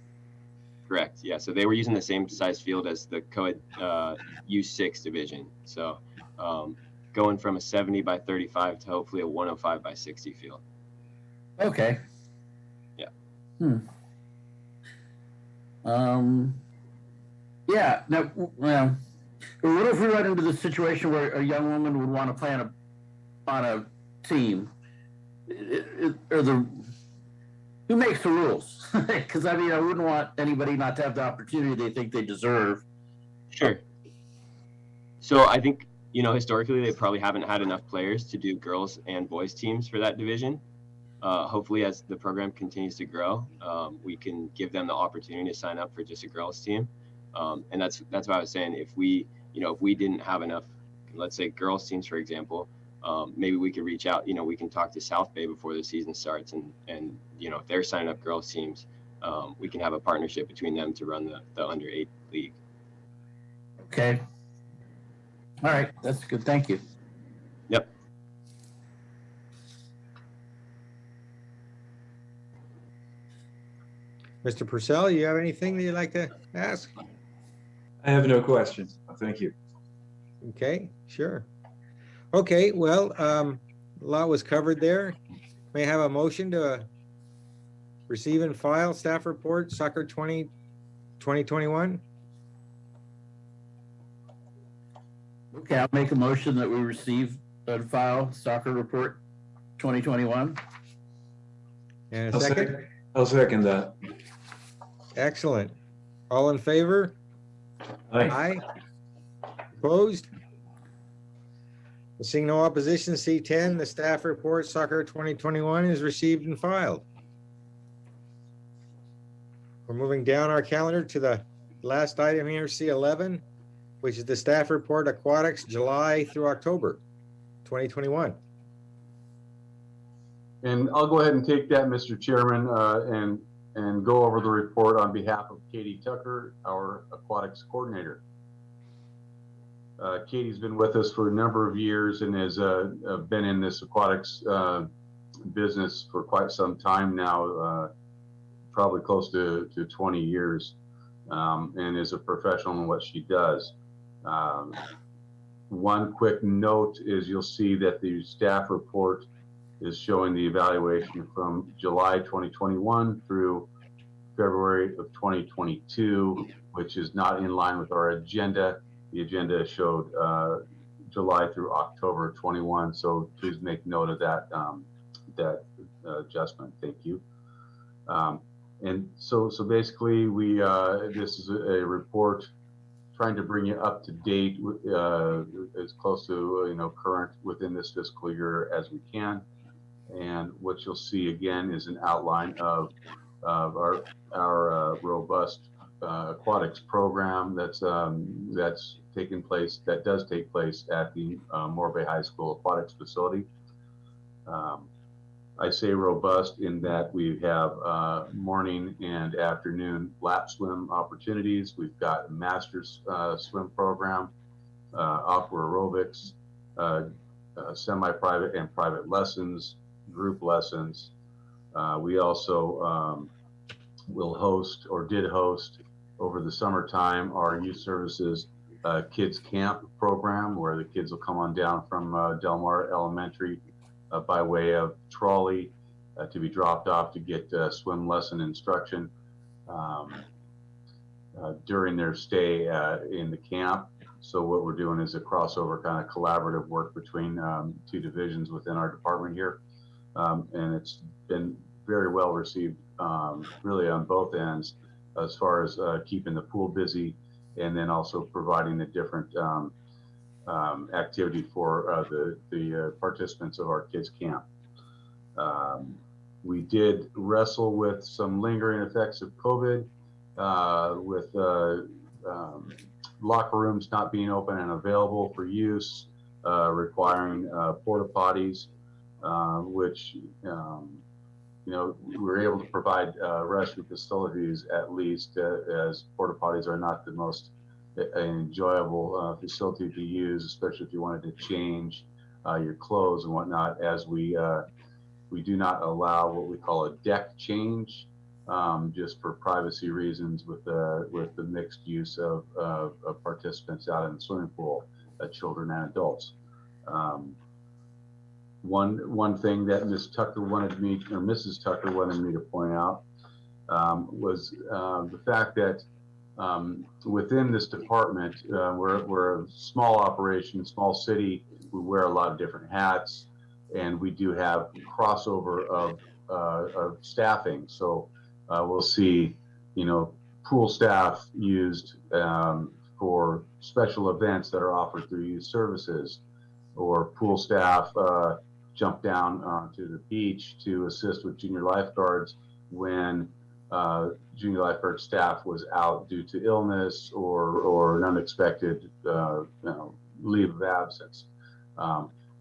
Correct. Yeah. So they were using the same size field as the co-ed U6 division. So going from a 70 by 35 to hopefully a 105 by 60 field. Okay. Yeah. Yeah. Now, well, what if we run into the situation where a young woman would want to play on a team? Who makes the rules? Because I mean, I wouldn't want anybody not to have the opportunity they think they deserve. Sure. So I think historically they probably haven't had enough players to do girls and boys teams for that division. Hopefully, as the program continues to grow, we can give them the opportunity to sign up for just a girls team. And that's what I was saying. If we didn't have enough, let's say girls teams, for example, maybe we could reach out, we can talk to South Bay before the season starts and if they're signing up girls teams, we can have a partnership between them to run the under-8 league. Okay. All right. That's good. Thank you. Yep. Mr. Purcell, you have anything that you'd like to ask? I have no questions. Thank you. Okay, sure. Okay, well, a lot was covered there. May I have a motion to receive and file staff report soccer 2021? Okay, I'll make a motion that we receive and file soccer report 2021. And a second? I'll second that. Excellent. All in favor? Aye. Opposed? Seeing no opposition, C10, the staff report soccer 2021 is received and filed. We're moving down our calendar to the last item here, C11, which is the staff report aquatics July through October 2021. And I'll go ahead and take that, Mr. Chairman, and go over the report on behalf of Katie Tucker, our aquatics coordinator. Katie's been with us for a number of years and has been in this aquatics business for quite some time now, probably close to 20 years, and is a professional in what she does. One quick note is you'll see that the staff report is showing the evaluation from July 2021 through February of 2022, which is not in line with our agenda. The agenda showed July through October 21. So please make note of that, that adjustment. Thank you. And so basically this is a report trying to bring you up to date, as close to, current within this fiscal year as we can. And what you'll see again is an outline of our robust aquatics program that does take place at the Morro Bay High School aquatics facility. I say robust in that we have morning and afternoon lap swim opportunities. We've got a master's swim program, aqua aerobics, semi-private and private lessons, group lessons. We also will host, or did host over the summertime, our youth services kids camp program, where the kids will come on down from Del Mar Elementary by way of trolley to be dropped off to get swim lesson instruction during their stay in the camp. So what we're doing is a crossover kind of collaborative work between two divisions within our department here. And it's been very well received, really on both ends, as far as keeping the pool busy, and then also providing the different activity for the participants of our kids camp. We did wrestle with some lingering effects of COVID, with locker rooms not being open and available for use, requiring porta potties, which we were able to provide restroom facilities, at least, as porta potties are not the most enjoyable facility to use, especially if you wanted to change your clothes and whatnot, as we do not allow what we call a deck change, just for privacy reasons with the mixed use of participants out in the swimming pool, children and adults. One thing that Mrs. Tucker wanted me to point out was the fact that within this department, we're a small operation, small city. We wear a lot of different hats, and we do have crossover of staffing. So we'll see, pool staff used for special events that are offered through youth services, or pool staff jump down to the beach to assist with junior lifeguards when junior lifeguard staff was out due to illness or an unexpected leave of absence.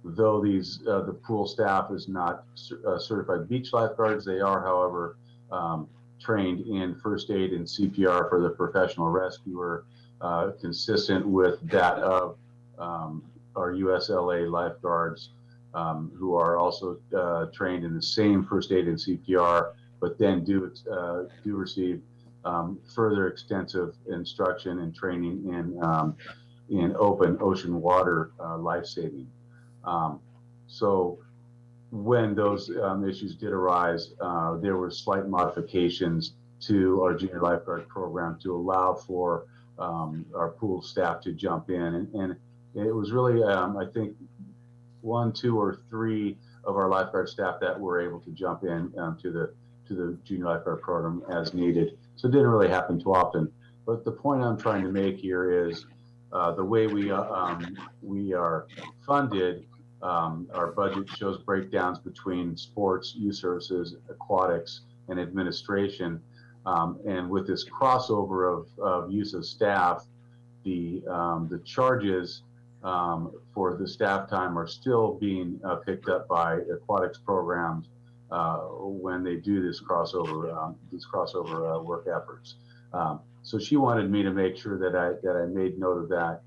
Though the pool staff is not certified beach lifeguards, they are, however, trained in first aid and CPR for the professional rescuer, consistent with that of our USLA lifeguards, who are also trained in the same first aid and CPR, but then do receive further extensive instruction and training in open ocean water life saving. So when those issues did arise, there were slight modifications to our junior lifeguard program to allow for our pool staff to jump in, and it was really, I think, 1, 2, or 3 of our lifeguard staff that were able to jump in to the junior lifeguard program as needed. So it didn't really happen too often. But the point I'm trying to make here is the way we are funded. Our budget shows breakdowns between sports, youth services, aquatics, and administration. And with this crossover of use of staff, the charges for the staff time are still being picked up by aquatics programs when they do this crossover work efforts. So she wanted me to make sure that I made note of that,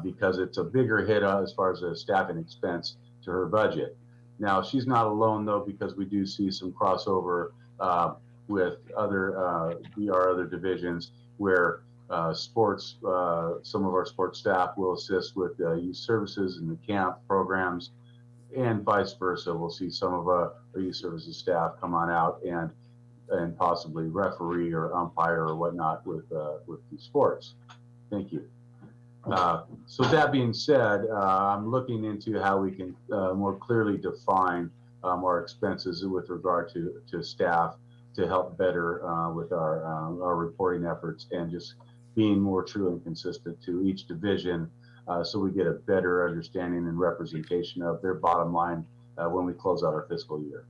because it's a bigger hit as far as a staffing expense to her budget. Now, she's not alone, though, because we do see some crossover with our other divisions where sports, some of our sports staff will assist with youth services and the camp programs, and vice versa. We'll see some of our youth services staff come on out and possibly referee or umpire or whatnot with the sports. Thank you. So that being said, I'm looking into how we can more clearly define our expenses with regard to staff to help better with our reporting efforts and just being more true and consistent to each division, so we get a better understanding and representation of their bottom line when we close out our fiscal year.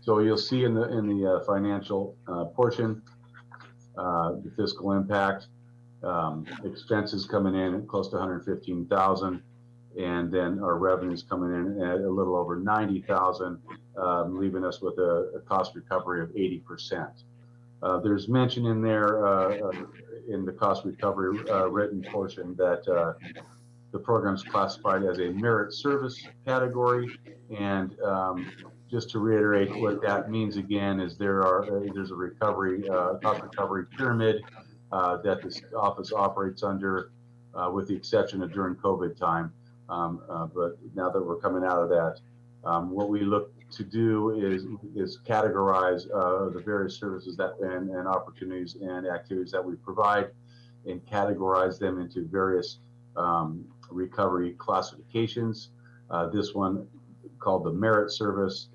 So you'll see in the financial portion the fiscal impact. Expenses coming in at close to 115,000, and then our revenues coming in at a little over 90,000, leaving us with a cost recovery of 80%. There's mention in there in the cost recovery written portion that the program's classified as a merit service category, and just to reiterate what that means again is there's a recovery cost recovery pyramid that this office operates under, with the exception of during COVID time. But now that we're coming out of that, what we look to do is categorize the various services that and opportunities and activities that we provide, and categorize them into various recovery classifications. This one, called the merit service,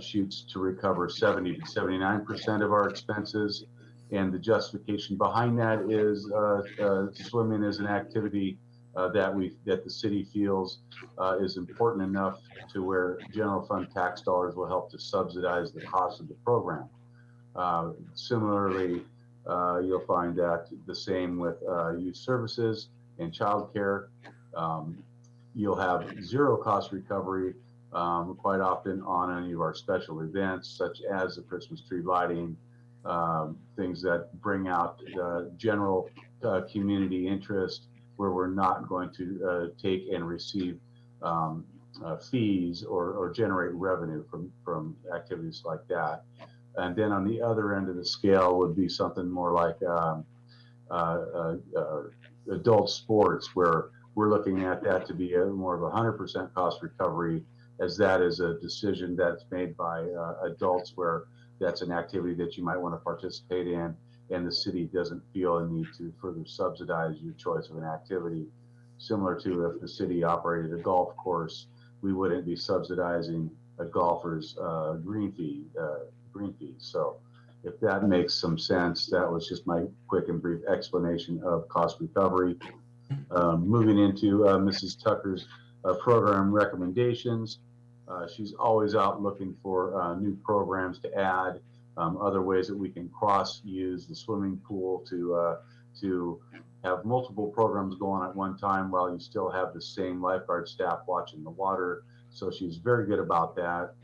shoots to recover 70 to 79% of our expenses. And the justification behind that is swimming is an activity that the city feels is important enough to where general fund tax dollars will help to subsidize the cost of the program. Similarly, you'll find that the same with youth services and childcare. You'll have zero cost recovery quite often on any of our special events, such as the Christmas tree lighting, things that bring out general community interest, where we're not going to take and receive fees or generate revenue from activities like that. And then on the other end of the scale would be something more like adult sports, where we're looking at that to be more of 100% cost recovery, as that is a decision that's made by adults, where that's an activity that you might want to participate in, and the city doesn't feel a need to further subsidize your choice of an activity. Similar to if the city operated a golf course, we wouldn't be subsidizing a golfer's green fee. So if that makes some sense, that was just my quick and brief explanation of cost recovery. Moving into Mrs. Tucker's program recommendations. She's always out looking for new programs to add, other ways that we can cross-use the swimming pool to have multiple programs going at one time while you still have the same lifeguard staff watching the water. So she's very good about that.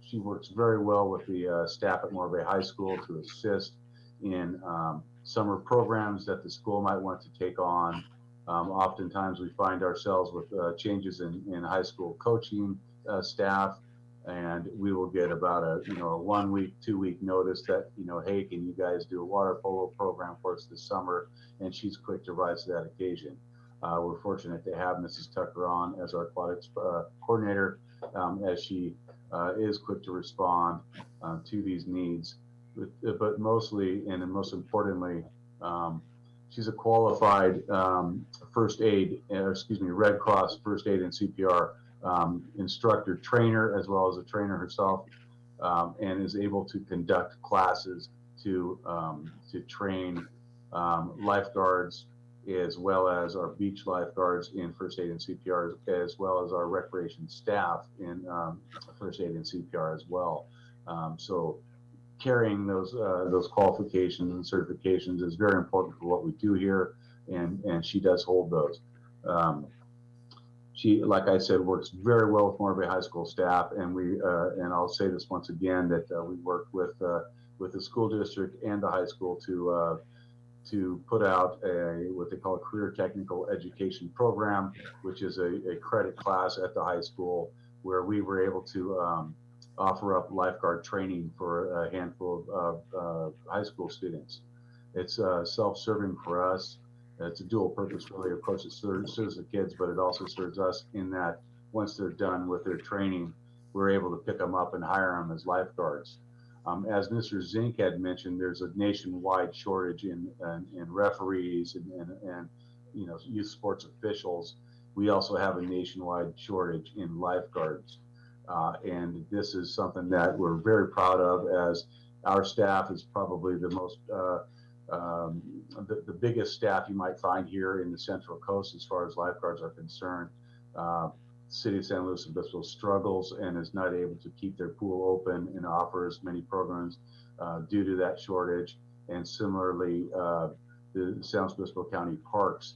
She works very well with the staff at Morro High School to assist in summer programs that the school might want to take on. Oftentimes we find ourselves with changes in high school coaching staff, and we will get about a 1 week, 2 week notice that, hey, can you guys do a water polo program for us this summer? And she's quick to rise to that occasion. We're fortunate to have Mrs. Tucker on as our aquatics coordinator, as she is quick to respond to these needs. But mostly, and most importantly, she's a qualified Red Cross first aid and CPR instructor trainer, as well as a trainer herself, and is able to conduct classes to train lifeguards, as well as our beach lifeguards in first aid and CPR, as well as our recreation staff in first aid and CPR as well. So carrying those qualifications and certifications is very important for what we do here, and she does hold those. She, like I said, works very well with Morro High School staff, and and I'll say this once again, that we work with the school district and the high school to put out what they call a career technical education program, which is a credit class at the high school, where we were able to offer up lifeguard training for a handful of high school students. It's self-serving for us. It's a dual purpose, really. Of course, it serves the kids, but it also serves us in that once they're done with their training, we're able to pick them up and hire them as lifeguards. As Mr. Zink had mentioned, there's a nationwide shortage in referees and youth sports officials. We also have a nationwide shortage in lifeguards. And this is something that we're very proud of, as our staff is probably the most, the biggest staff you might find here in the Central Coast as far as lifeguards are concerned. City of San Luis Obispo struggles and is not able to keep their pool open and offer as many programs due to that shortage. And similarly, the San Luis Obispo County Parks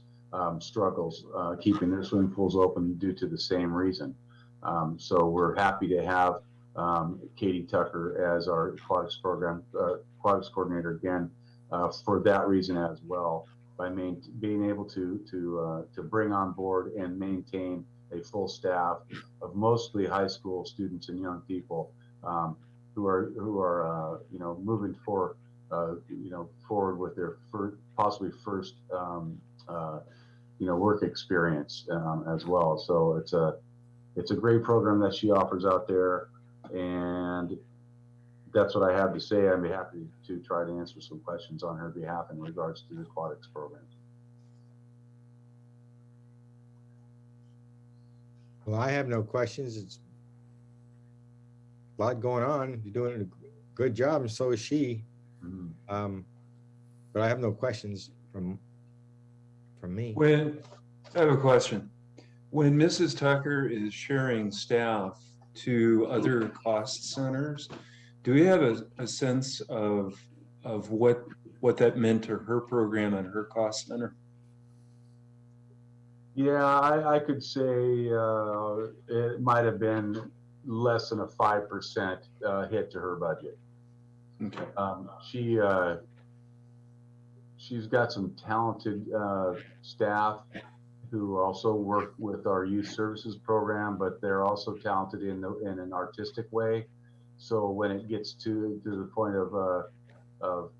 struggles keeping their swimming pools open due to the same reason. So we're happy to have Katie Tucker as our aquatics program, aquatics coordinator again, for that reason as well, by being able to bring on board and maintain a full staff of mostly high school students and young people who are moving forward with their possibly first work experience as well. So it's a great program that she offers out there, and that's what I have to say. I'd be happy to try to answer some questions on her behalf in regards to the aquatics program. Well, I have no questions. It's a lot going on. You're doing a good job, and so is she. But I have no questions from me. I have a question. When Mrs. Tucker is sharing staff to other cost centers, do we have a sense of what that meant to her program and her cost center? Yeah, I could say it might have been less than a 5% hit to her budget. Okay. She's got some talented staff who also work with our youth services program, but they're also talented in an artistic way. So when it gets to the point of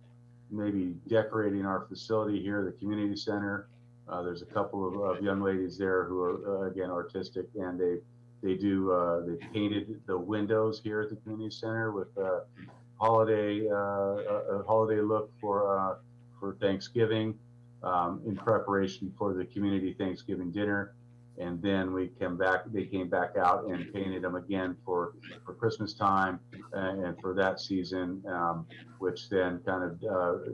maybe decorating our facility here, the community center, there's a couple of young ladies there who are again artistic, and they painted the windows here at the community center with a holiday look for Thanksgiving, in preparation for the community Thanksgiving dinner. And then they came back out and painted them again for Christmas time and for that season, which then kind of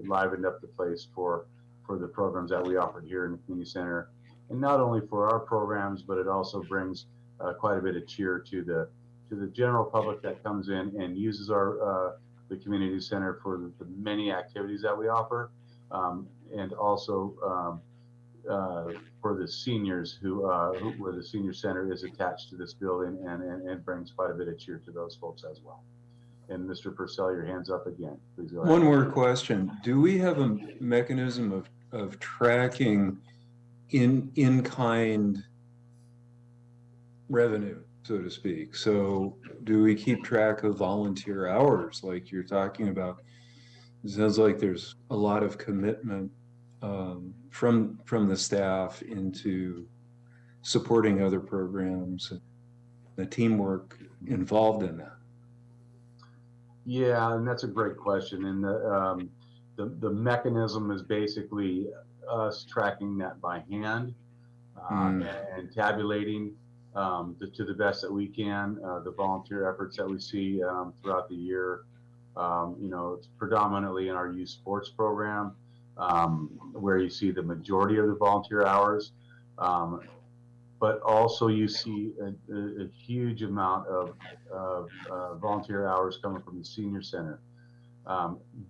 livened up the place for the programs that we offered here in the community center. And not only for our programs, but it also brings quite a bit of cheer to the general public that comes in and uses the community center for the many activities that we offer, and also for the seniors where the senior center is attached to this building, and brings quite a bit of cheer to those folks as well. And Mr. Purcell, your hand's up again. Please go ahead. One more question. Do we have a mechanism of tracking in-kind revenue, so to speak? So do we keep track of volunteer hours like you're talking about? It sounds like there's a lot of commitment from the staff into supporting other programs, and the teamwork involved in that. Yeah, and that's a great question. And the mechanism is basically us tracking that by hand and tabulating to the best that we can the volunteer efforts that we see throughout the year. It's predominantly in our youth sports program where you see the majority of the volunteer hours, but also you see a huge amount of volunteer hours coming from the senior center.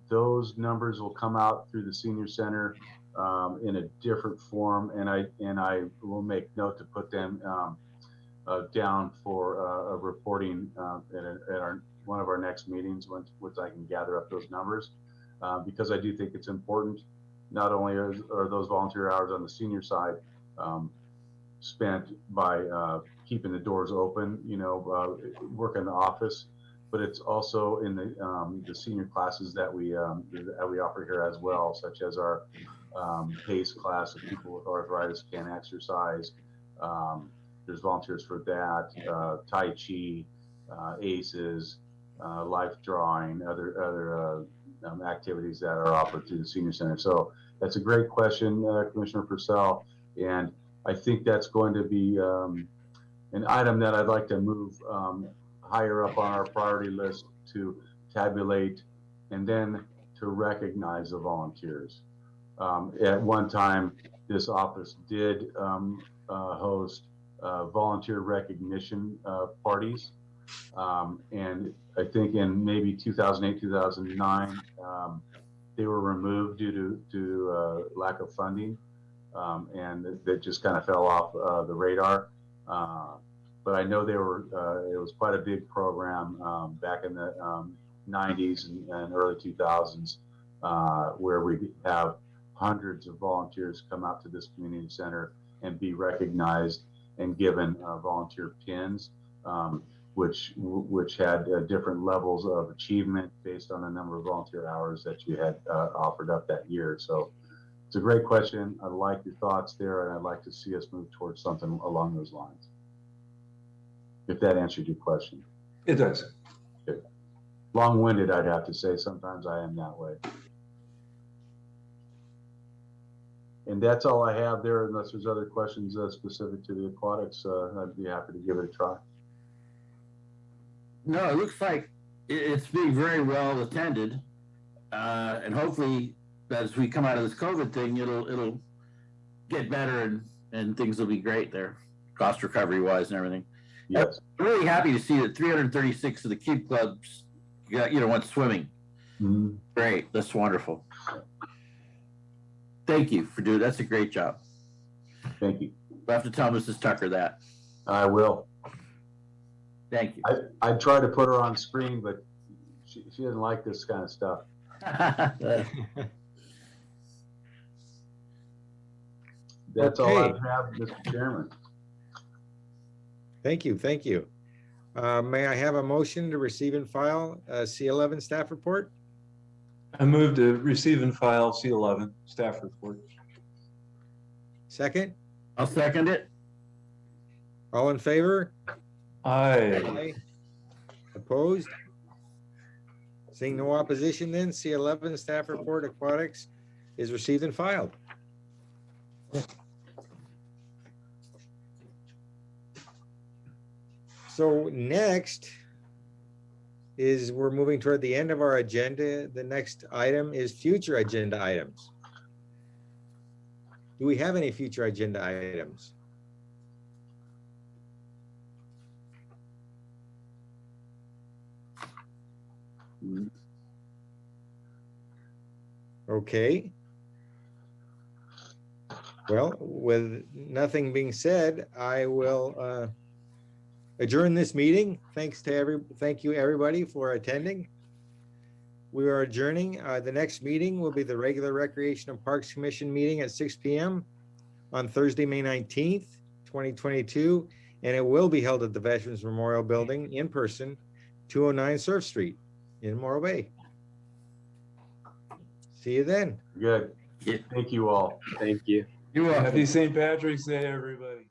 Those numbers will come out through the senior center in a different form, and I will make note to put them down for a reporting at one of our next meetings, once I can gather up those numbers, because I do think it's important. Not only are those volunteer hours on the senior side spent by keeping the doors open, work in the office, but it's also in the senior classes that we offer here as well, such as our PACE class of people with arthritis can't exercise. There's volunteers for that, Tai Chi, ACEs, life drawing, other activities that are offered through the senior center. So that's a great question, Commissioner Purcell, and I think that's going to be an item that I'd like to move higher up on our priority list to tabulate and then to recognize the volunteers. At one time, this office did host volunteer recognition parties. And I think in maybe 2008, 2009, they were removed due to lack of funding. And that just kind of fell off the radar. But I know it was quite a big program back in the 90s and early 2000s, where we have hundreds of volunteers come out to this community center and be recognized and given volunteer pins, which had different levels of achievement based on the number of volunteer hours that you had offered up that year. So it's a great question. I like your thoughts there, and I'd like to see us move towards something along those lines. If that answered your question. It does. Okay. Long-winded, I'd have to say. Sometimes I am that way. And that's all I have there, unless there's other questions specific to the aquatics. I'd be happy to give it a try. No, it looks like it's being very well attended, and hopefully, as we come out of this COVID thing, it'll get better and things will be great there, cost recovery wise and everything. Yes. I'm really happy to see that 336 of the Cube Clubs, went swimming. Mm-hmm. Great, that's wonderful. Thank you for doing. That's a great job. Thank you. We'll have to tell Mrs. Tucker that. I will. Thank you. I tried to put her on screen, but she doesn't like this kind of stuff. That's all I have, Mr. Chairman. Thank you. Thank you. May I have a motion to receive and file C11 staff report? I move to receive and file C11 staff report. Second? I'll second it. All in favor? Aye. Opposed? Seeing no opposition, then C11 staff report aquatics is received and filed. So next is we're moving toward the end of our agenda. The next item is future agenda items. Do we have any future agenda items? Okay. Well, with nothing being said, I will adjourn this meeting. Thank you everybody for attending. We are adjourning. The next meeting will be the regular Recreation and Parks Commission meeting at 6 p.m. on Thursday, May 19th, 2022, and it will be held at the Veterans Memorial Building in person, 209 Surf Street in Morro Bay. See you then. Good. Thank you all. Thank you. You're welcome. Happy St. Patrick's Day, everybody.